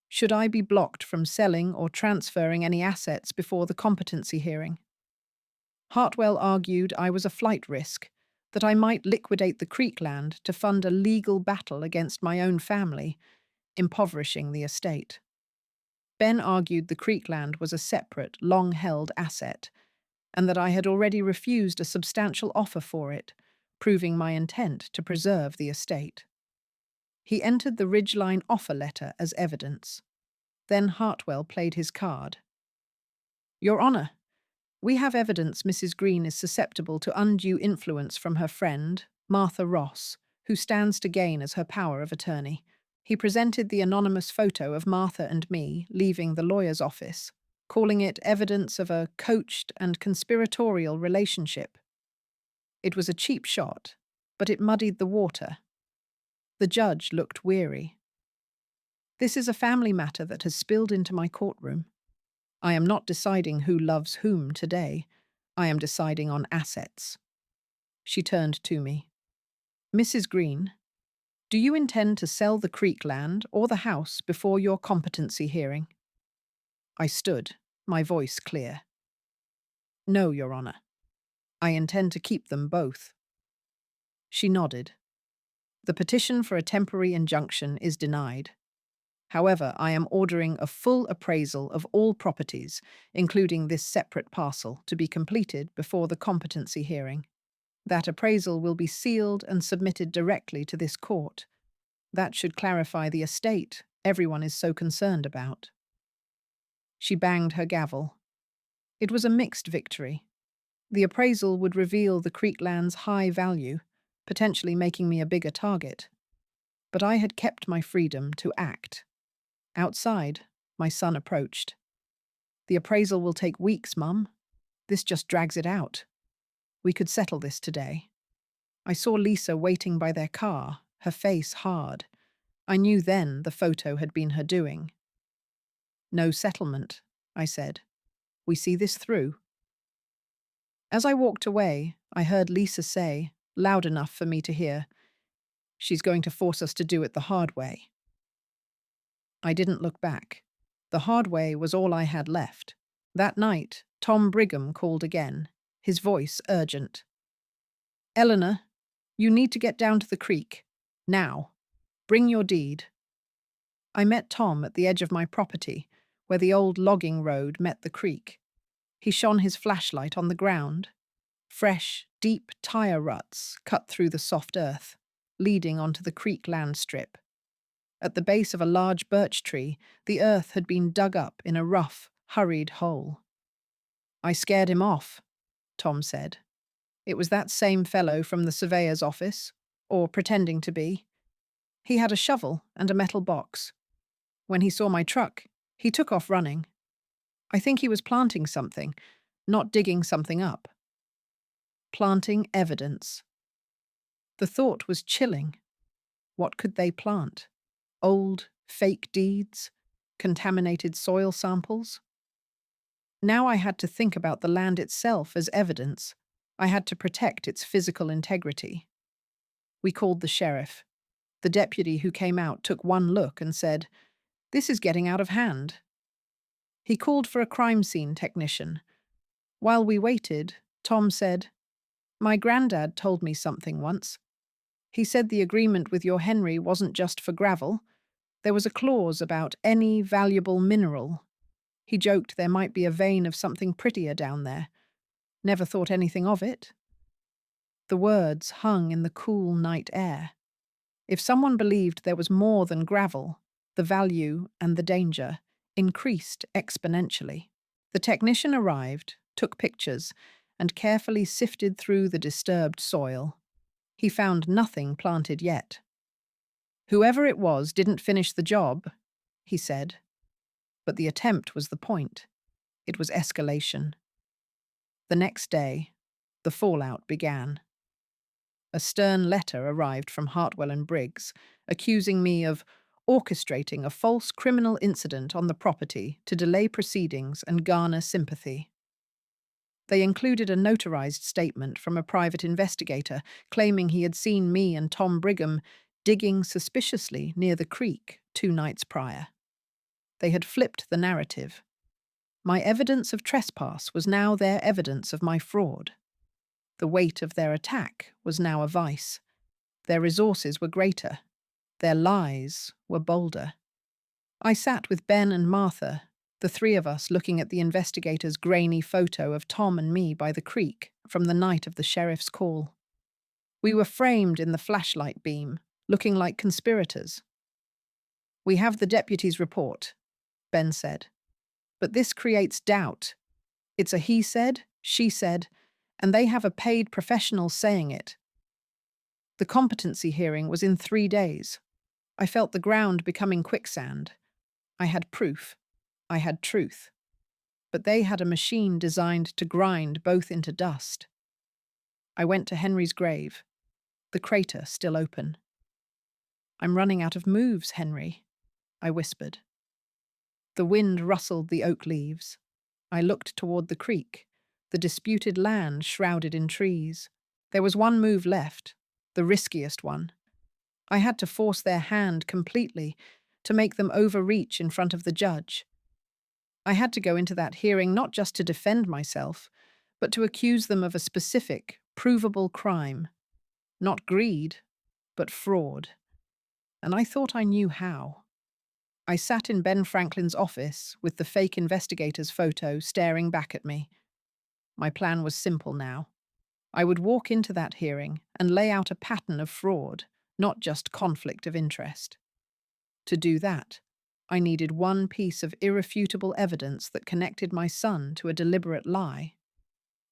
S1: Should I be blocked from selling or transferring any assets before the competency hearing? Hartwell argued I was a flight risk, that I might liquidate the creek land to fund a legal battle against my own family, impoverishing the estate. Ben argued the creek land was a separate, long-held asset, and that I had already refused a substantial offer for it, proving my intent to preserve the estate. He entered the Ridgeline offer letter as evidence. Then Hartwell played his card. Your Honour, we have evidence Mrs. Green is susceptible to undue influence from her friend, Martha Ross, who stands to gain as her power of attorney. He presented the anonymous photo of Martha and me leaving the lawyer's office, calling it evidence of a coached and conspiratorial relationship. It was a cheap shot, but it muddied the water. The judge looked weary. This is a family matter that has spilled into my courtroom. I am not deciding who loves whom today. I am deciding on assets. She turned to me. Mrs. Green, do you intend to sell the creek land or the house before your competency hearing? I stood, my voice clear. No, Your Honour. I intend to keep them both. She nodded. The petition for a temporary injunction is denied. However, I am ordering a full appraisal of all properties, including this separate parcel, to be completed before the competency hearing. That appraisal will be sealed and submitted directly to this court. That should clarify the estate everyone is so concerned about. She banged her gavel. It was a mixed victory. The appraisal would reveal the Creekland's high value, potentially making me a bigger target. But I had kept my freedom to act. Outside, my son approached. The appraisal will take weeks, Mum. This just drags it out. We could settle this today. I saw Lisa waiting by their car, her face hard. I knew then the photo had been her doing. No settlement, I said. We see this through. As I walked away, I heard Lisa say, loud enough for me to hear, "She's going to force us to do it the hard way." I didn't look back. The hard way was all I had left. That night, Tom Brigham called again, his voice urgent. "Eleanor, you need to get down to the creek. Now. Bring your deed." I met Tom at the edge of my property, where the old logging road met the creek. He shone his flashlight on the ground. Fresh, deep tire ruts cut through the soft earth, leading onto the creek land strip. At the base of a large birch tree, the earth had been dug up in a rough, hurried hole. "I scared him off," Tom said. "It was that same fellow from the surveyor's office, or pretending to be. He had a shovel and a metal box. When he saw my truck, he took off running. I think he was planting something, not digging something up." Planting evidence. The thought was chilling. What could they plant? Old, fake deeds? Contaminated soil samples? Now I had to think about the land itself as evidence. I had to protect its physical integrity. We called the sheriff. The deputy who came out took one look and said, "This is getting out of hand." He called for a crime scene technician. While we waited, Tom said, "My granddad told me something once. He said the agreement with your Henry wasn't just for gravel. There was a clause about any valuable mineral. He joked there might be a vein of something prettier down there. Never thought anything of it." The words hung in the cool night air. If someone believed there was more than gravel, the value and the danger increased exponentially. The technician arrived, took pictures, and carefully sifted through the disturbed soil. He found nothing planted yet. "Whoever it was didn't finish the job," he said. But the attempt was the point. It was escalation. The next day, the fallout began. A stern letter arrived from Hartwell and Briggs, accusing me of orchestrating a false criminal incident on the property to delay proceedings and garner sympathy. They included a notarized statement from a private investigator claiming he had seen me and Tom Brigham digging suspiciously near the creek 2 nights prior. They had flipped the narrative. My evidence of trespass was now their evidence of my fraud. The weight of their attack was now a vice. Their resources were greater. Their lies were bolder. I sat with Ben and Martha, the 3 of us looking at the investigator's grainy photo of Tom and me by the creek from the night of the sheriff's call. We were framed in the flashlight beam, looking like conspirators. "We have the deputy's report," Ben said. "But this creates doubt. It's a he said, she said, and they have a paid professional saying it." The competency hearing was in 3 days. I felt the ground becoming quicksand. I had proof. I had truth. But they had a machine designed to grind both into dust. I went to Henry's grave, the crater still open. "I'm running out of moves, Henry," I whispered. The wind rustled the oak leaves. I looked toward the creek, the disputed land shrouded in trees. There was one move left, the riskiest one. I had to force their hand completely, to make them overreach in front of the judge. I had to go into that hearing not just to defend myself, but to accuse them of a specific, provable crime. Not greed, but fraud. And I thought I knew how. I sat in Ben Franklin's office with the fake investigator's photo staring back at me. My plan was simple now. I would walk into that hearing and lay out a pattern of fraud, not just conflict of interest. To do that, I needed one piece of irrefutable evidence that connected my son to a deliberate lie.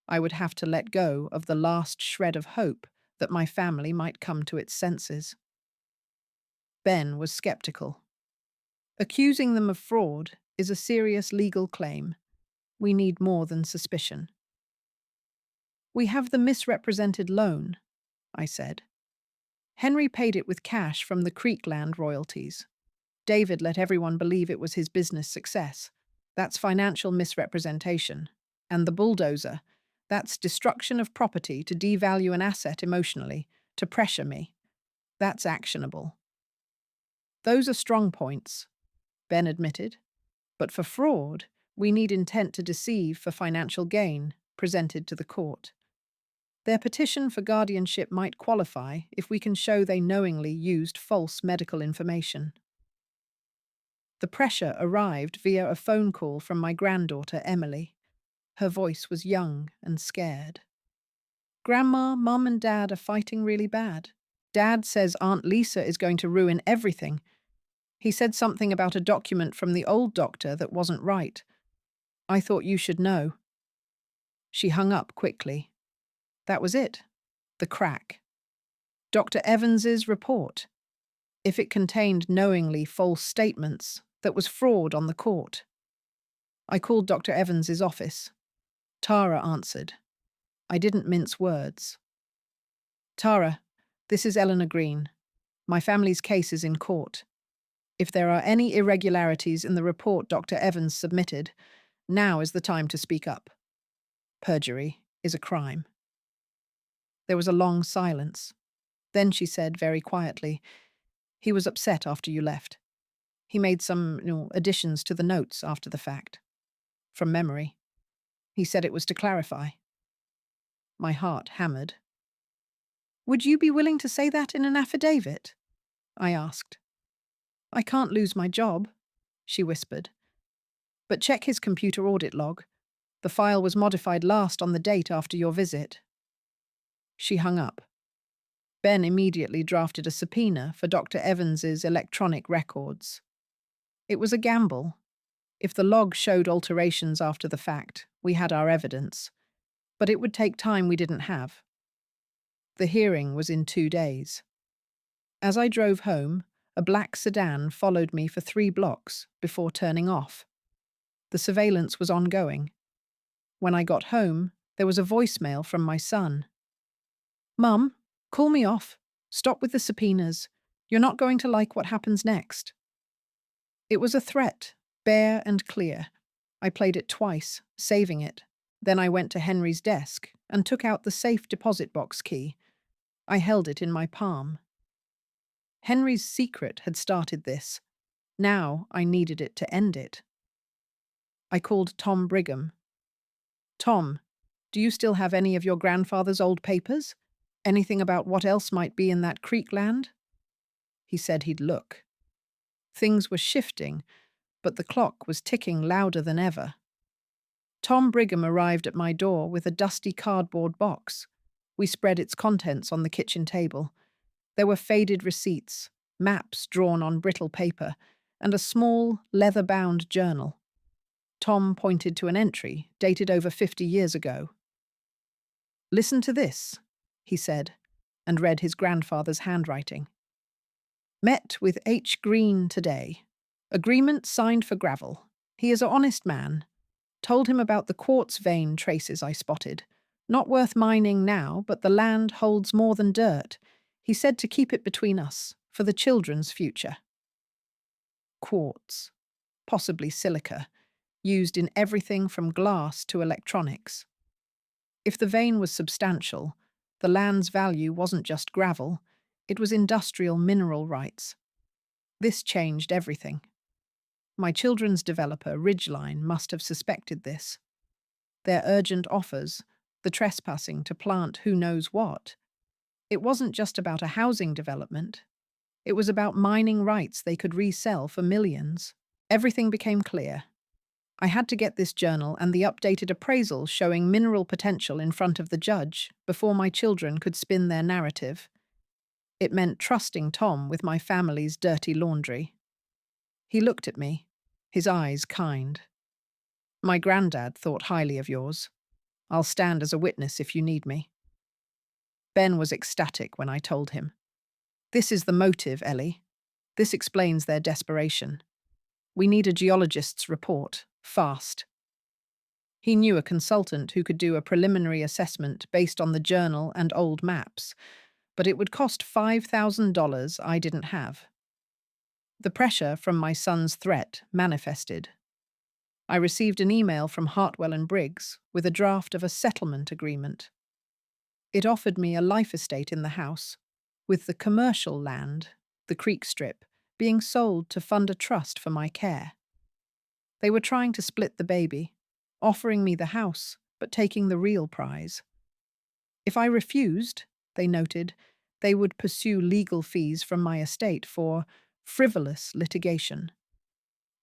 S1: I would have to let go of the last shred of hope that my family might come to its senses. Ben was skeptical. "Accusing them of fraud is a serious legal claim. We need more than suspicion." We have the misrepresented loan, I said. Henry paid it with cash from the Creek land royalties. David let everyone believe it was his business success. That's financial misrepresentation. And the bulldozer, that's destruction of property to devalue an asset emotionally, to pressure me. That's actionable. Those are strong points, Ben admitted. But for fraud, we need intent to deceive for financial gain, presented to the court. Their petition for guardianship might qualify if we can show they knowingly used false medical information. The pressure arrived via a phone call from my granddaughter, Emily. Her voice was young and scared. Grandma, Mum and Dad are fighting really bad. Dad says Aunt Lisa is going to ruin everything. He said something about a document from the old doctor that wasn't right. I thought you should know. She hung up quickly. That was it. The crack. Dr. Evans's report. If it contained knowingly false statements, that was fraud on the court. I called Dr. Evans's office. Tara answered. I didn't mince words. Tara, this is Eleanor Green. My family's case is in court. If there are any irregularities in the report Dr. Evans submitted, now is the time to speak up. Perjury is a crime. There was a long silence. Then she said very quietly, he was upset after you left. He made some additions to the notes after the fact. From memory. He said it was to clarify. My heart hammered. Would you be willing to say that in an affidavit? I asked. I can't lose my job, she whispered. But check his computer audit log. The file was modified last on the date after your visit. She hung up. Ben immediately drafted a subpoena for Dr. Evans's electronic records. It was a gamble. If the log showed alterations after the fact, we had our evidence. But it would take time we didn't have. The hearing was in 2 days. As I drove home, a black sedan followed me for 3 blocks before turning off. The surveillance was ongoing. When I got home, there was a voicemail from my son. Mum, call me off. Stop with the subpoenas. You're not going to like what happens next. It was a threat, bare and clear. I played it twice, saving it. Then I went to Henry's desk and took out the safe deposit box key. I held it in my palm. Henry's secret had started this. Now I needed it to end it. I called Tom Brigham. Tom, do you still have any of your grandfather's old papers? Anything about what else might be in that creek land? He said he'd look. Things were shifting, but the clock was ticking louder than ever. Tom Brigham arrived at my door with a dusty cardboard box. We spread its contents on the kitchen table. There were faded receipts, maps drawn on brittle paper, and a small, leather-bound journal. Tom pointed to an entry dated over 50 years ago. Listen to this, he said, and read his grandfather's handwriting. Met with H. Green today. Agreement signed for gravel. He is an honest man. Told him about the quartz vein traces I spotted. Not worth mining now, but the land holds more than dirt. He said to keep it between us, for the children's future. Quartz, possibly silica, used in everything from glass to electronics. If the vein was substantial, the land's value wasn't just gravel, it was industrial mineral rights. This changed everything. My children's developer, Ridgeline, must have suspected this. Their urgent offers, the trespassing to plant who knows what. It wasn't just about a housing development. It was about mining rights they could resell for millions. Everything became clear. I had to get this journal and the updated appraisal showing mineral potential in front of the judge before my children could spin their narrative. It meant trusting Tom with my family's dirty laundry. He looked at me, his eyes kind. My granddad thought highly of yours. I'll stand as a witness if you need me. Ben was ecstatic when I told him. This is the motive, Ellie. This explains their desperation. We need a geologist's report, fast. He knew a consultant who could do a preliminary assessment based on the journal and old maps, but it would cost $5,000 I didn't have. The pressure from my son's threat manifested. I received an email from Hartwell and Briggs with a draft of a settlement agreement. It offered me a life estate in the house, with the commercial land, the creek strip, being sold to fund a trust for my care. They were trying to split the baby, offering me the house, but taking the real prize. If I refused, they noted, they would pursue legal fees from my estate for frivolous litigation.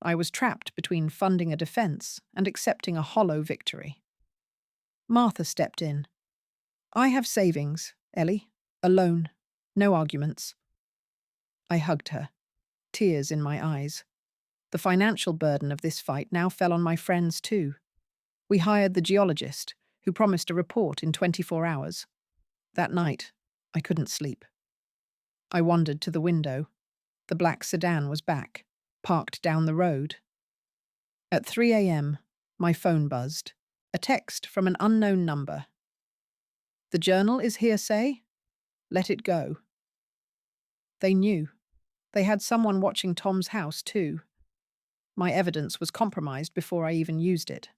S1: I was trapped between funding a defense and accepting a hollow victory. Martha stepped in. "I have savings, Ellie. A loan. No arguments." I hugged her, tears in my eyes. The financial burden of this fight now fell on my friends too. We hired the geologist, who promised a report in 24 hours. That night, I couldn't sleep. I wandered to the window. The black sedan was back, parked down the road. At 3 a.m., my phone buzzed. A text from an unknown number. "The journal is hearsay? Let it go." They knew. They had someone watching Tom's house, too. My evidence was compromised before I even used it.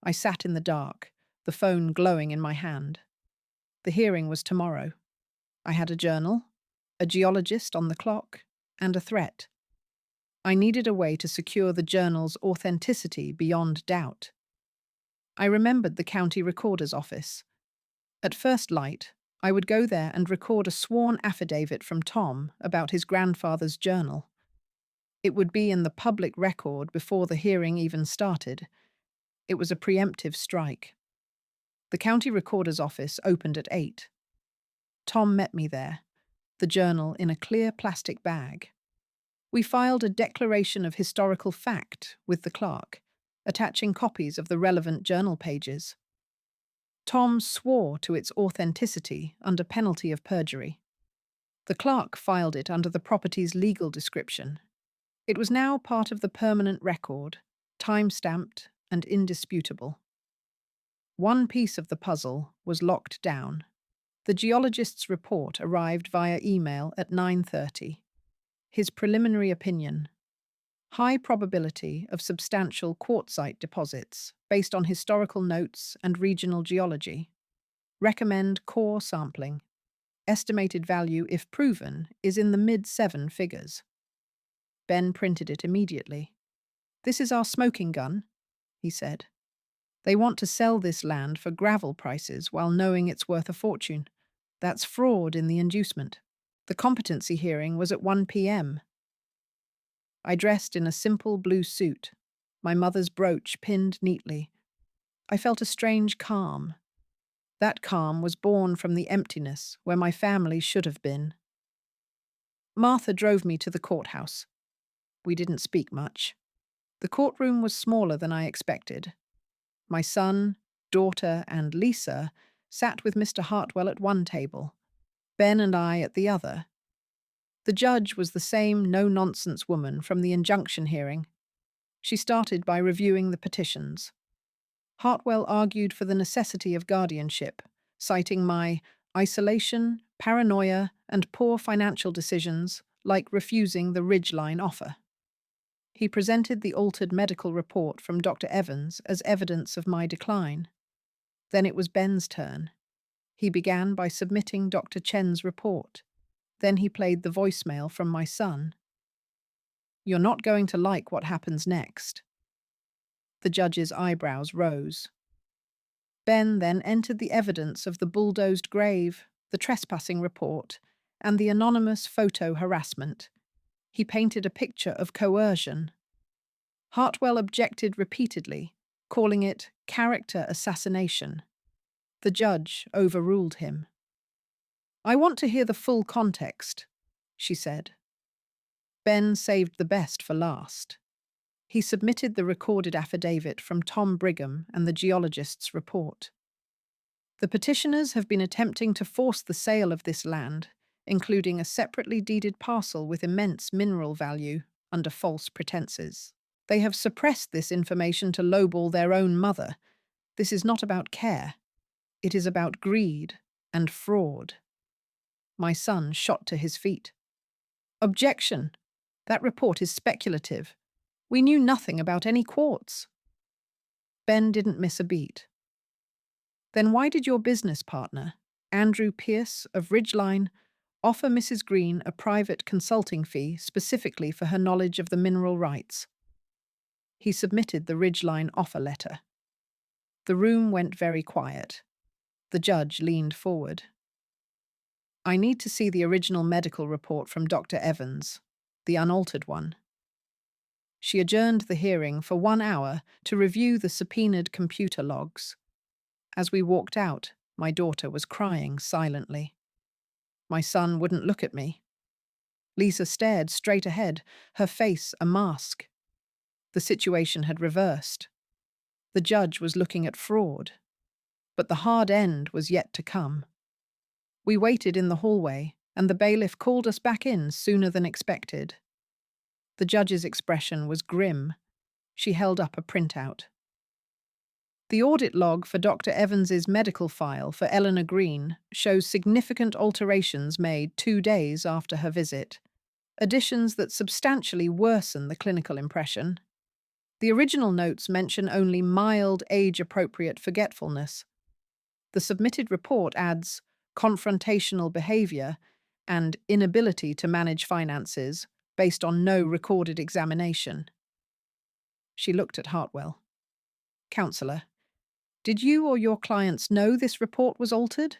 S1: I sat in the dark, the phone glowing in my hand. The hearing was tomorrow. I had a journal, a geologist on the clock, and a threat. I needed a way to secure the journal's authenticity beyond doubt. I remembered the county recorder's office. At first light, I would go there and record a sworn affidavit from Tom about his grandfather's journal. It would be in the public record before the hearing even started. It was a preemptive strike. The county recorder's office opened at 8. Tom met me there, the journal in a clear plastic bag. We filed a declaration of historical fact with the clerk, attaching copies of the relevant journal pages. Tom swore to its authenticity under penalty of perjury. The clerk filed it under the property's legal description. It was now part of the permanent record, time-stamped and indisputable. One piece of the puzzle was locked down. The geologist's report arrived via email at 9:30. His preliminary opinion: high probability of substantial quartzite deposits based on historical notes and regional geology. Recommend core sampling. Estimated value, if proven, is in the mid-7 figures. Ben printed it immediately. "This is our smoking gun," he said. "They want to sell this land for gravel prices while knowing it's worth a fortune. That's fraud in the inducement." The competency hearing was at 1 p.m. I dressed in a simple blue suit, my mother's brooch pinned neatly. I felt a strange calm. That calm was born from the emptiness where my family should have been. Martha drove me to the courthouse. We didn't speak much. The courtroom was smaller than I expected. My son, daughter, and Lisa sat with Mr. Hartwell at one table, Ben and I at the other. The judge was the same no-nonsense woman from the injunction hearing. She started by reviewing the petitions. Hartwell argued for the necessity of guardianship, citing my isolation, paranoia, and poor financial decisions, like refusing the Ridgeline offer. He presented the altered medical report from Dr. Evans as evidence of my decline. Then it was Ben's turn. He began by submitting Dr. Chen's report. Then he played the voicemail from my son. "You're not going to like what happens next." The judge's eyebrows rose. Ben then entered the evidence of the bulldozed grave, the trespassing report, and the anonymous photo harassment. He painted a picture of coercion. Hartwell objected repeatedly, calling it character assassination. The judge overruled him. "I want to hear the full context," she said. Ben saved the best for last. He submitted the recorded affidavit from Tom Brigham and the geologist's report. "The petitioners have been attempting to force the sale of this land, including a separately deeded parcel with immense mineral value, under false pretenses. They have suppressed this information to lowball their own mother. This is not about care. It is about greed and fraud. My son shot to his feet. Objection! That report is speculative. We knew nothing about any quartz. Ben didn't miss a beat. Then why did your business partner, Andrew Pierce of Ridgeline, offer Mrs. Green a private consulting fee specifically for her knowledge of the mineral rights? He submitted the Ridgeline offer letter. The room went very quiet. The judge leaned forward. I need to see the original medical report from Dr. Evans, the unaltered one. She adjourned the hearing for 1 hour to review the subpoenaed computer logs. As we walked out, my daughter was crying silently. My son wouldn't look at me. Lisa stared straight ahead, her face a mask. The situation had reversed. The judge was looking at fraud. But the hard end was yet to come. We waited in the hallway, and the bailiff called us back in sooner than expected. The judge's expression was grim. She held up a printout. The audit log for Dr. Evans's medical file for Eleanor Green shows significant alterations made 2 days after her visit, additions that substantially worsen the clinical impression. The original notes mention only mild age-appropriate forgetfulness. The submitted report adds confrontational behavior and inability to manage finances based on no recorded examination. She looked at Hartwell. Counselor, did you or your clients know this report was altered?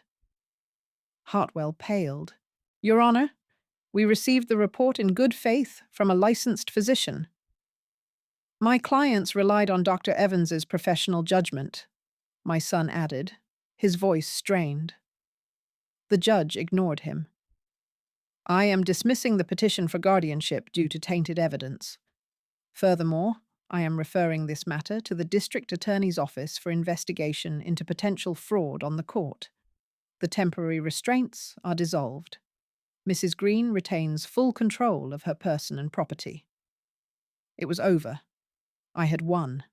S1: Hartwell paled. Your Honor, we received the report in good faith from a licensed physician. My clients relied on Dr. Evans's professional judgment, my son added, his voice strained. The judge ignored him. I am dismissing the petition for guardianship due to tainted evidence. Furthermore, I am referring this matter to the District Attorney's Office for investigation into potential fraud on the court. The temporary restraints are dissolved. Mrs. Green retains full control of her person and property. It was over. I had won.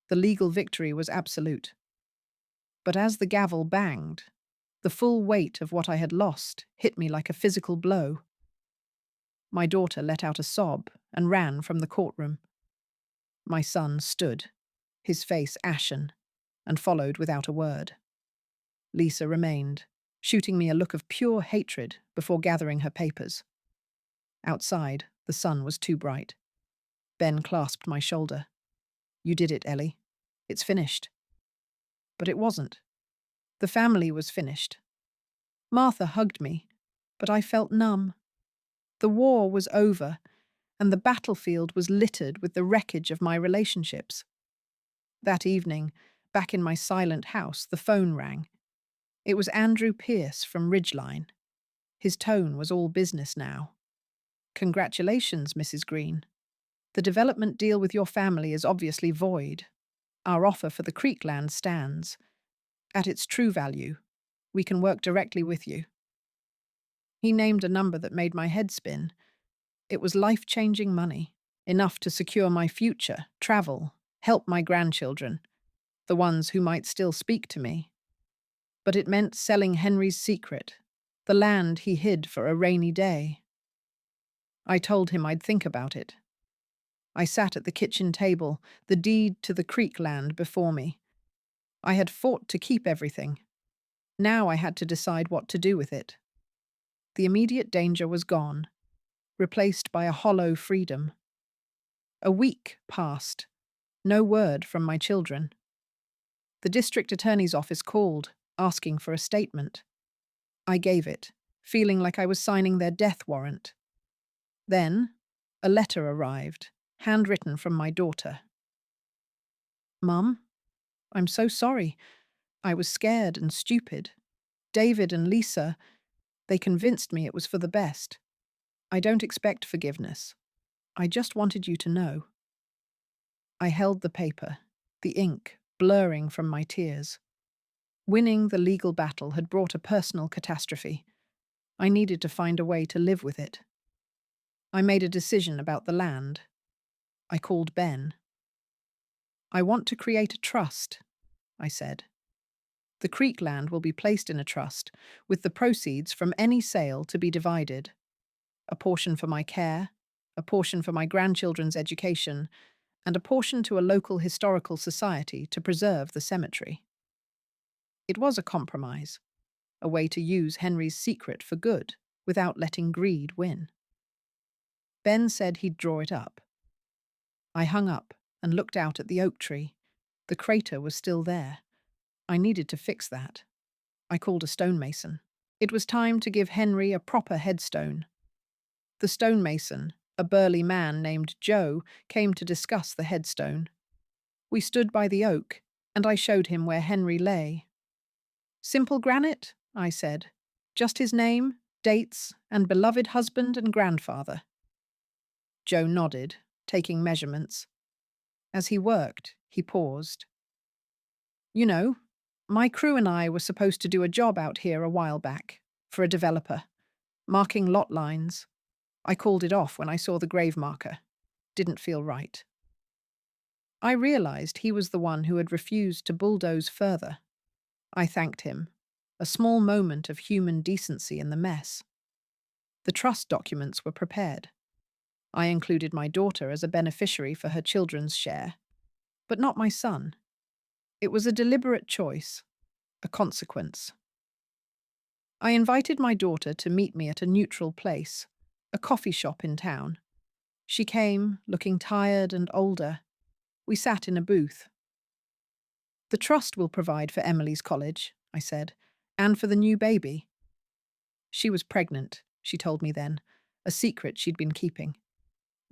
S1: The legal victory was absolute. But as the gavel banged, the full weight of what I had lost hit me like a physical blow. My daughter let out a sob and ran from the courtroom. My son stood, his face ashen, and followed without a word. Lisa remained, shooting me a look of pure hatred before gathering her papers. Outside, the sun was too bright. Ben clasped my shoulder. You did it, Ellie. It's finished. But it wasn't. The family was finished. Martha hugged me, but I felt numb. The war was over, and the battlefield was littered with the wreckage of my relationships. That evening, back in my silent house, the phone rang. It was Andrew Pierce from Ridgeline. His tone was all business now. Congratulations, Mrs. Green. The development deal with your family is obviously void. Our offer for the creek land stands. At its true value, we can work directly with you. He named a number that made my head spin. It was life-changing money, enough to secure my future, travel, help my grandchildren, the ones who might still speak to me. But it meant selling Henry's secret, the land he hid for a rainy day. I told him I'd think about it. I sat at the kitchen table, the deed to the creek land before me. I had fought to keep everything. Now I had to decide what to do with it. The immediate danger was gone, replaced by a hollow freedom. A week passed. No word from my children. The district attorney's office called, asking for a statement. I gave it, feeling like I was signing their death warrant. Then, a letter arrived, handwritten from my daughter. Mum, I'm so sorry. I was scared and stupid. David and Lisa, they convinced me it was for the best. I don't expect forgiveness. I just wanted you to know. I held the paper, the ink blurring from my tears. Winning the legal battle had brought a personal catastrophe. I needed to find a way to live with it. I made a decision about the land. I called Ben. I want to create a trust, I said. The creek land will be placed in a trust, with the proceeds from any sale to be divided. A portion for my care, a portion for my grandchildren's education, and a portion to a local historical society to preserve the cemetery. It was a compromise, a way to use Henry's secret for good, without letting greed win. Ben said he'd draw it up. I hung up and looked out at the oak tree. The crater was still there. I needed to fix that. I called a stonemason. It was time to give Henry a proper headstone. The stonemason, a burly man named Joe, came to discuss the headstone. We stood by the oak, and I showed him where Henry lay. Simple granite, I said. Just his name, dates, and beloved husband and grandfather. Joe nodded, taking measurements. As he worked, he paused. You know, my crew and I were supposed to do a job out here a while back, for a developer, marking lot lines. I called it off when I saw the grave marker. Didn't feel right. I realized he was the one who had refused to bulldoze further. I thanked him, a small moment of human decency in the mess. The trust documents were prepared. I included my daughter as a beneficiary for her children's share, but not my son. It was a deliberate choice, a consequence. I invited my daughter to meet me at a neutral place, a coffee shop in town. She came, looking tired and older. We sat in a booth. The trust will provide for Emily's college, I said, and for the new baby. She was pregnant, she told me then, a secret she'd been keeping.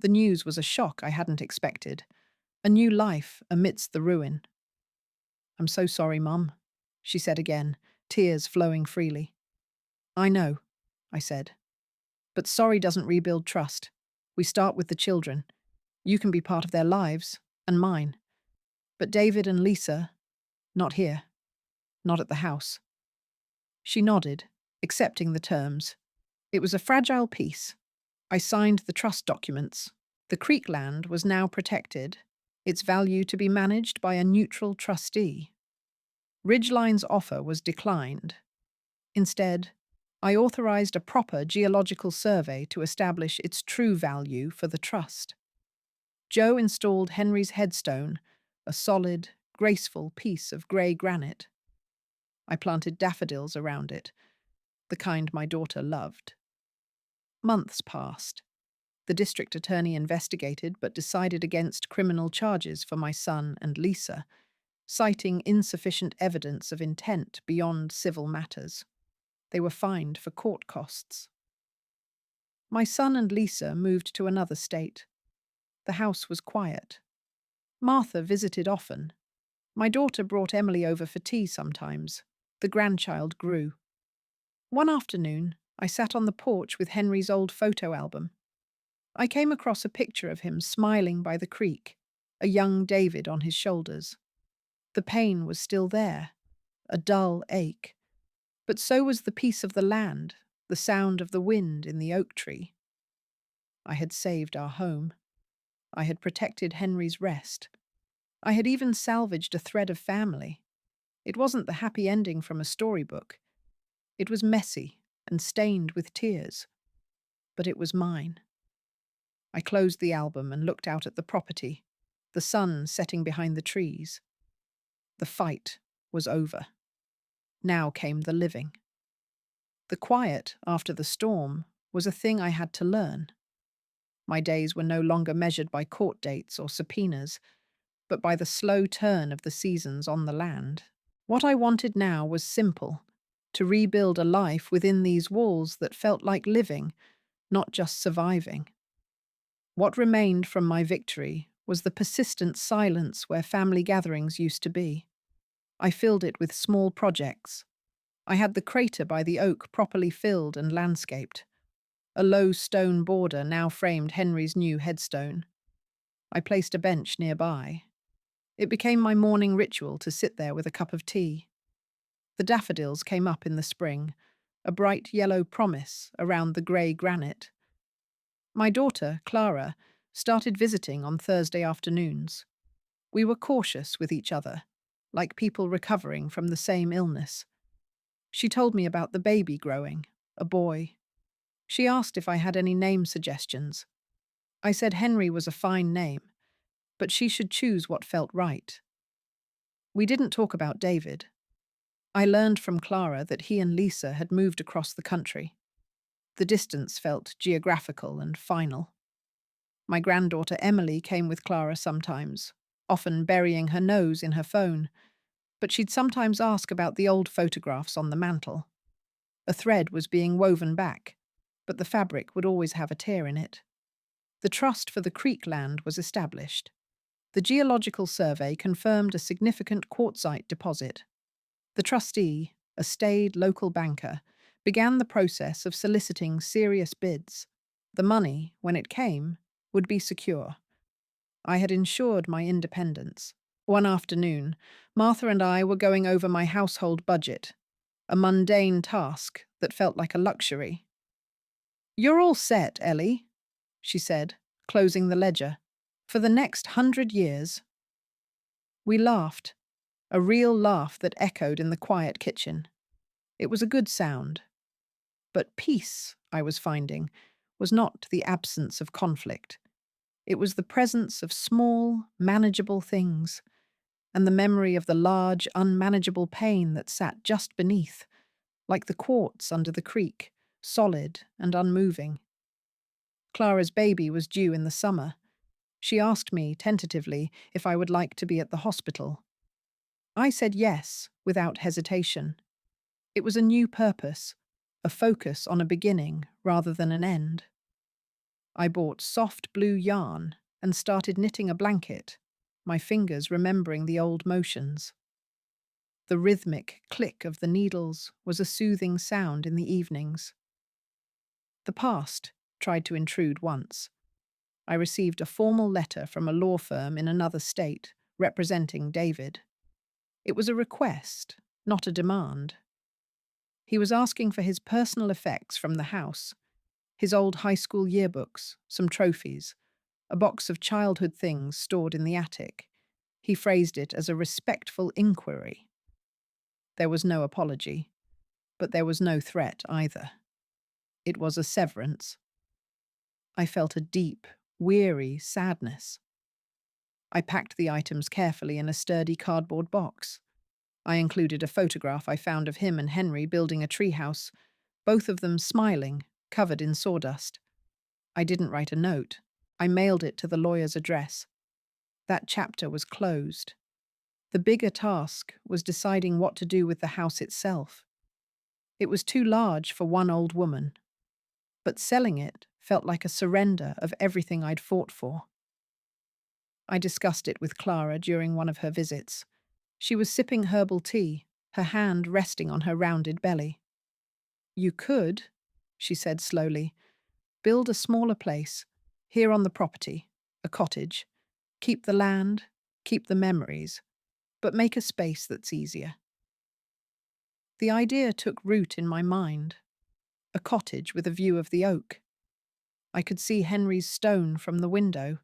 S1: The news was a shock I hadn't expected, a new life amidst the ruin. I'm so sorry, Mum, she said again, tears flowing freely. I know, I said. But sorry doesn't rebuild trust. We start with the children. You can be part of their lives, and mine. But David and Lisa, not here. Not at the house. She nodded, accepting the terms. It was a fragile peace. I signed the trust documents. The creek land was now protected, its value to be managed by a neutral trustee. Ridgeline's offer was declined. Instead, I authorized a proper geological survey to establish its true value for the trust. Joe installed Henry's headstone, a solid, graceful piece of grey granite. I planted daffodils around it, the kind my daughter loved. Months passed. The district attorney investigated but decided against criminal charges for my son and Lisa, citing insufficient evidence of intent beyond civil matters. They were fined for court costs. My son and Lisa moved to another state. The house was quiet. Martha visited often. My daughter brought Emily over for tea sometimes. The grandchild grew. One afternoon, I sat on the porch with Henry's old photo album. I came across a picture of him smiling by the creek, a young David on his shoulders. The pain was still there, a dull ache. But so was the peace of the land, the sound of the wind in the oak tree. I had saved our home. I had protected Henry's rest. I had even salvaged a thread of family. It wasn't the happy ending from a storybook. It was messy and stained with tears. But it was mine. I closed the album and looked out at the property, the sun setting behind the trees. The fight was over. Now came the living. The quiet after the storm was a thing I had to learn. My days were no longer measured by court dates or subpoenas, but by the slow turn of the seasons on the land. What I wanted now was simple, to rebuild a life within these walls that felt like living, not just surviving. What remained from my victory was the persistent silence where family gatherings used to be. I filled it with small projects. I had the crater by the oak properly filled and landscaped. A low stone border now framed Henry's new headstone. I placed a bench nearby. It became my morning ritual to sit there with a cup of tea. The daffodils came up in the spring, a bright yellow promise around the grey granite. My daughter, Clara, started visiting on Thursday afternoons. We were cautious with each other, like people recovering from the same illness. She told me about the baby growing, a boy. She asked if I had any name suggestions. I said Henry was a fine name, but she should choose what felt right. We didn't talk about David. I learned from Clara that he and Lisa had moved across the country. The distance felt geographical and final. My granddaughter Emily came with Clara sometimes, often burying her nose in her phone, but she'd sometimes ask about the old photographs on the mantel. A thread was being woven back, but the fabric would always have a tear in it. The trust for the creek land was established. The geological survey confirmed a significant quartzite deposit. The trustee, a staid local banker, began the process of soliciting serious bids. The money, when it came, would be secure. I had ensured my independence. One afternoon, Martha and I were going over my household budget, a mundane task that felt like a luxury. "You're all set, Ellie," she said, closing the ledger. "For the next 100 years." We laughed, a real laugh that echoed in the quiet kitchen. It was a good sound. But peace, I was finding, was not the absence of conflict. It was the presence of small, manageable things, and the memory of the large, unmanageable pain that sat just beneath, like the quartz under the creek, solid and unmoving. Clara's baby was due in the summer. She asked me, tentatively, if I would like to be at the hospital. I said yes, without hesitation. It was a new purpose, a focus on a beginning rather than an end. I bought soft blue yarn and started knitting a blanket, my fingers remembering the old motions. The rhythmic click of the needles was a soothing sound in the evenings. The past tried to intrude once. I received a formal letter from a law firm in another state representing David. It was a request, not a demand. He was asking for his personal effects from the house, his old high school yearbooks, some trophies, a box of childhood things stored in the attic. He phrased it as a respectful inquiry. There was no apology, but there was no threat either. It was a severance. I felt a deep, weary sadness. I packed the items carefully in a sturdy cardboard box. I included a photograph I found of him and Henry building a treehouse, both of them smiling, covered in sawdust. I didn't write a note. I mailed it to the lawyer's address. That chapter was closed. The bigger task was deciding what to do with the house itself. It was too large for one old woman, but selling it felt like a surrender of everything I'd fought for. I discussed it with Clara during one of her visits. She was sipping herbal tea, her hand resting on her rounded belly. "You could," she said slowly, "build a smaller place, here on the property, a cottage. Keep the land, keep the memories, but make a space that's easier." The idea took root in my mind. A cottage with a view of the oak. I could see Henry's stone from the window.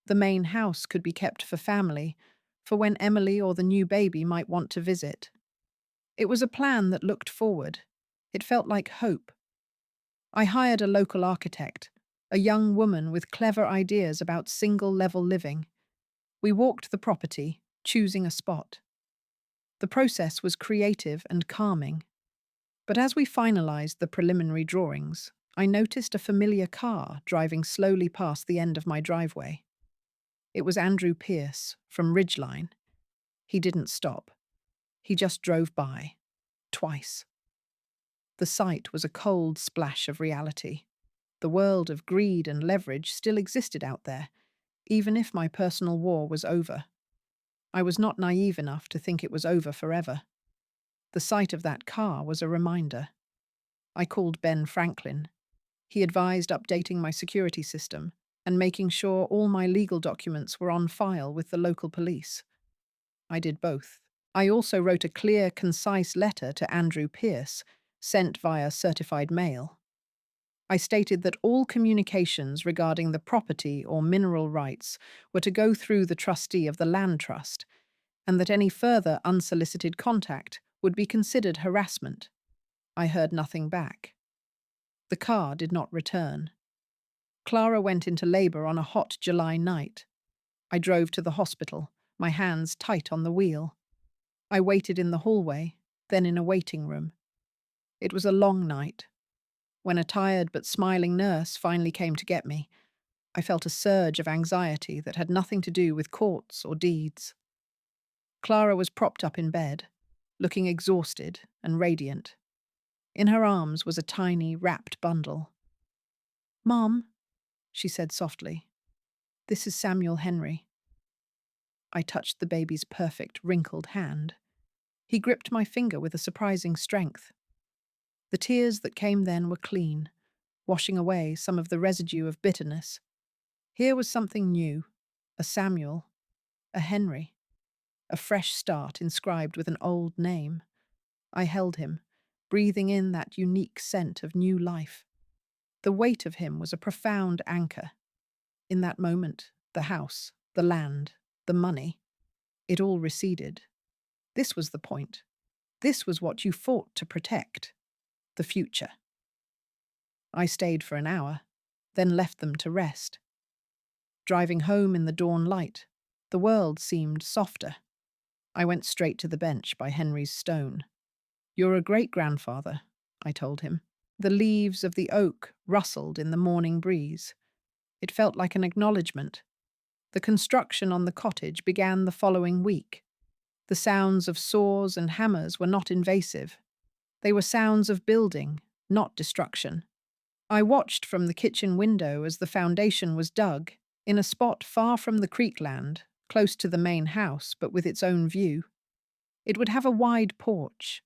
S1: The main house could be kept for family, for when Emily or the new baby might want to visit. It was a plan that looked forward. It felt like hope. I hired a local architect, a young woman with clever ideas about single-level living. We walked the property, choosing a spot. The process was creative and calming. But as we finalized the preliminary drawings, I noticed a familiar car driving slowly past the end of my driveway. It was Andrew Pierce from Ridgeline. He didn't stop. He just drove by. Twice. The sight was a cold splash of reality. The world of greed and leverage still existed out there, even if my personal war was over. I was not naive enough to think it was over forever. The sight of that car was a reminder. I called Ben Franklin. He advised updating my security system and making sure all my legal documents were on file with the local police. I did both. I also wrote a clear, concise letter to Andrew Pierce, sent via certified mail. I stated that all communications regarding the property or mineral rights were to go through the trustee of the land trust, and that any further unsolicited contact would be considered harassment. I heard nothing back. The car did not return. Clara went into labour on a hot July night. I drove to the hospital, my hands tight on the wheel. I waited in the hallway, then in a waiting room. It was a long night. When a tired but smiling nurse finally came to get me, I felt a surge of anxiety that had nothing to do with courts or deeds. Clara was propped up in bed, looking exhausted and radiant. In her arms was a tiny, wrapped bundle. "Mom," she said softly, "this is Samuel Henry." I touched the baby's perfect, wrinkled hand. He gripped my finger with a surprising strength. The tears that came then were clean, washing away some of the residue of bitterness. Here was something new, a Samuel, a Henry, a fresh start inscribed with an old name. I held him, breathing in that unique scent of new life. The weight of him was a profound anchor. In that moment, the house, the land, the money, it all receded. This was the point. This was what you fought to protect. The future. I stayed for an hour, then left them to rest. Driving home in the dawn light, the world seemed softer. I went straight to the bench by Henry's stone. "You're a great-grandfather," I told him. The leaves of the oak rustled in the morning breeze. It felt like an acknowledgement. The construction on the cottage began the following week. The sounds of saws and hammers were not invasive. They were sounds of building, not destruction. I watched from the kitchen window as the foundation was dug, in a spot far from the creekland, close to the main house but with its own view. It would have a wide porch.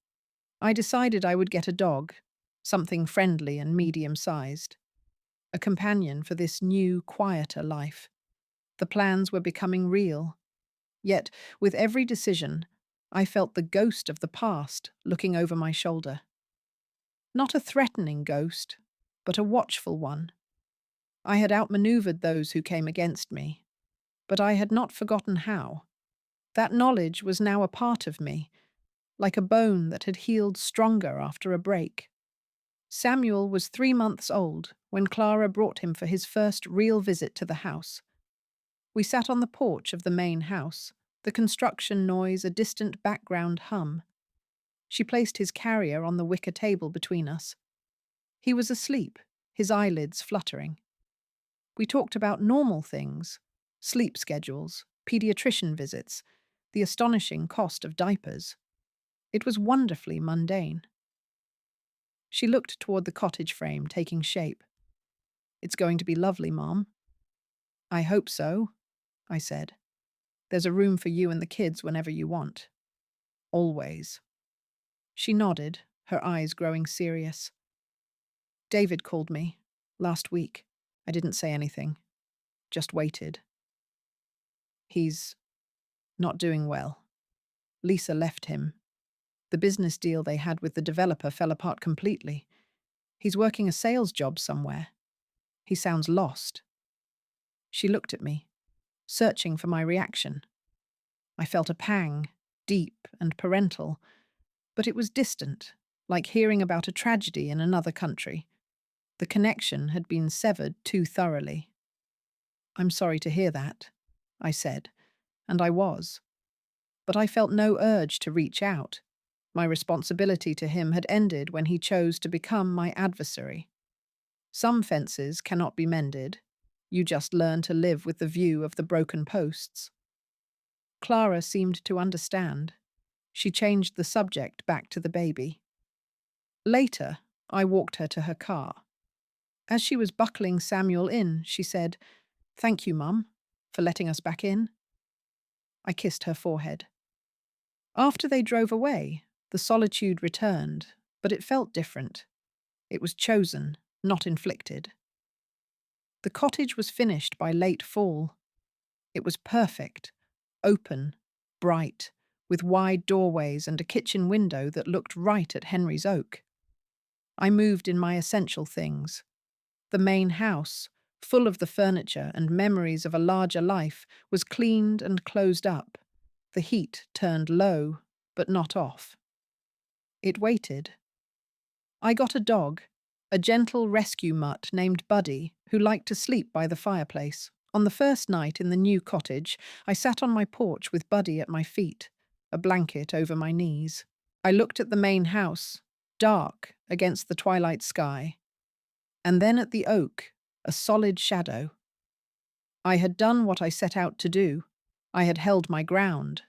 S1: I decided I would get a dog, something friendly and medium-sized. A companion for this new, quieter life. The plans were becoming real. Yet, with every decision, I felt the ghost of the past looking over my shoulder. Not a threatening ghost, but a watchful one. I had outmaneuvered those who came against me, but I had not forgotten how. That knowledge was now a part of me, like a bone that had healed stronger after a break. Samuel was 3 months old when Clara brought him for his first real visit to the house. We sat on the porch of the main house, the construction noise a distant background hum. She placed his carrier on the wicker table between us. He was asleep, his eyelids fluttering. We talked about normal things, sleep schedules, pediatrician visits, the astonishing cost of diapers. It was wonderfully mundane. She looked toward the cottage frame taking shape. "It's going to be lovely, Mom." "I hope so," I said. "There's a room for you and the kids whenever you want." "Always." She nodded, her eyes growing serious. "David called me last week. I didn't say anything. Just waited. He's not doing well. Lisa left him. The business deal they had with the developer fell apart completely. He's working a sales job somewhere. He sounds lost." She looked at me, searching for my reaction. I felt a pang, deep and parental, but it was distant, like hearing about a tragedy in another country. The connection had been severed too thoroughly. "I'm sorry to hear that," I said, and I was. But I felt no urge to reach out. My responsibility to him had ended when he chose to become my adversary. Some fences cannot be mended. You just learn to live with the view of the broken posts. Clara seemed to understand. She changed the subject back to the baby. Later, I walked her to her car. As she was buckling Samuel in, she said, "Thank you, Mum, for letting us back in." I kissed her forehead. After they drove away, the solitude returned, but it felt different. It was chosen, not inflicted. The cottage was finished by late fall. It was perfect, open, bright, with wide doorways and a kitchen window that looked right at Henry's oak. I moved in my essential things, The main house, full of the furniture and memories of a larger life, was cleaned and closed up. The heat turned low, but not off. It waited. I got a dog, a gentle rescue mutt named Buddy, who liked to sleep by the fireplace. On the first night in the new cottage, I sat on my porch with Buddy at my feet, a blanket over my knees. I looked at the main house, dark against the twilight sky, and then at the oak, a solid shadow. I had done what I set out to do. I had held my ground.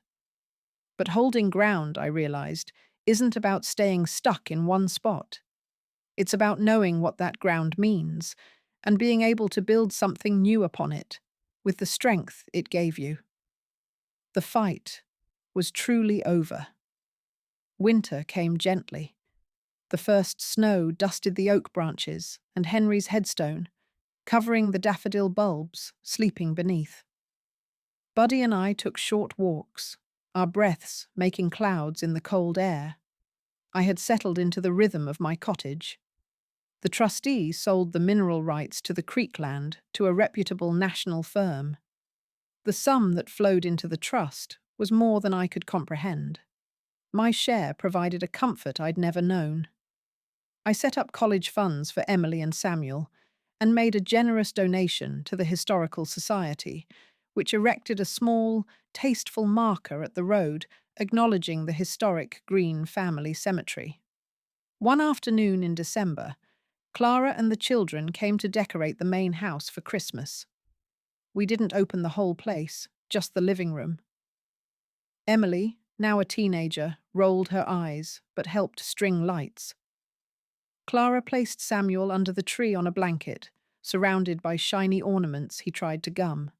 S1: But holding ground, I realized, isn't about staying stuck in one spot. It's about knowing what that ground means and being able to build something new upon it, with the strength it gave you. The fight was truly over. Winter came gently. The first snow dusted the oak branches and Henry's headstone, covering the daffodil bulbs sleeping beneath. Buddy and I took short walks, our breaths making clouds in the cold air. I had settled into the rhythm of my cottage. The trustee sold the mineral rights to the creek land to a reputable national firm. The sum that flowed into the trust was more than I could comprehend. My share provided a comfort I'd never known. I set up college funds for Emily and Samuel and made a generous donation to the Historical Society, which erected a small, tasteful marker at the road acknowledging the historic Green family cemetery. One afternoon in December, Clara and the children came to decorate the main house for Christmas. We didn't open the whole place, just the living room. Emily, now a teenager, rolled her eyes but helped string lights. Clara placed Samuel under the tree on a blanket, surrounded by shiny ornaments he tried to gum.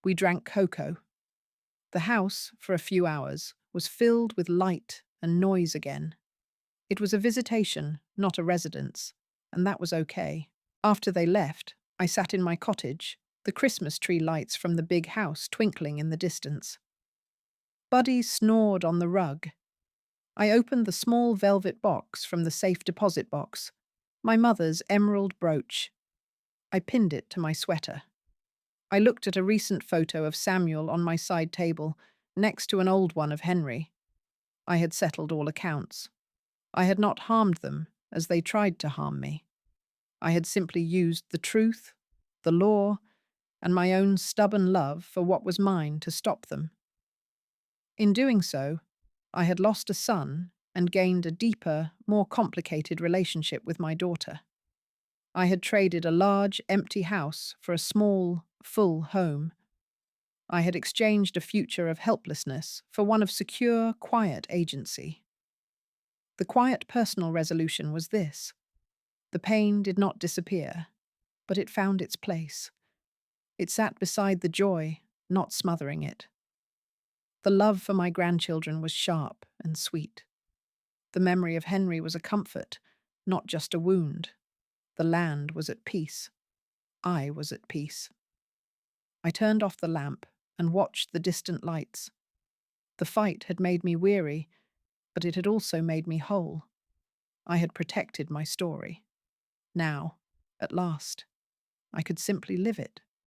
S1: We drank cocoa. The house, for a few hours, was filled with light and noise again. It was a visitation, not a residence, and that was okay. After they left, I sat in my cottage, the Christmas tree lights from the big house twinkling in the distance. Buddy snored on the rug. I opened the small velvet box from the safe deposit box, my mother's emerald brooch. I pinned it to my sweater. I looked at a recent photo of Samuel on my side table, next to an old one of Henry. I had settled all accounts. I had not harmed them as they tried to harm me. I had simply used the truth, the law, and my own stubborn love for what was mine to stop them. In doing so, I had lost a son and gained a deeper, more complicated relationship with my daughter. I had traded a large, empty house for a small, full home. I had exchanged a future of helplessness for one of secure, quiet agency. The quiet personal resolution was this: the pain did not disappear, but it found its place. It sat beside the joy, not smothering it. The love for my grandchildren was sharp and sweet. The memory of Henry was a comfort, not just a wound. The land was at peace. I was at peace. I turned off the lamp and watched the distant lights. The fight had made me weary, but it had also made me whole. I had protected my story. Now, at last, I could simply live it.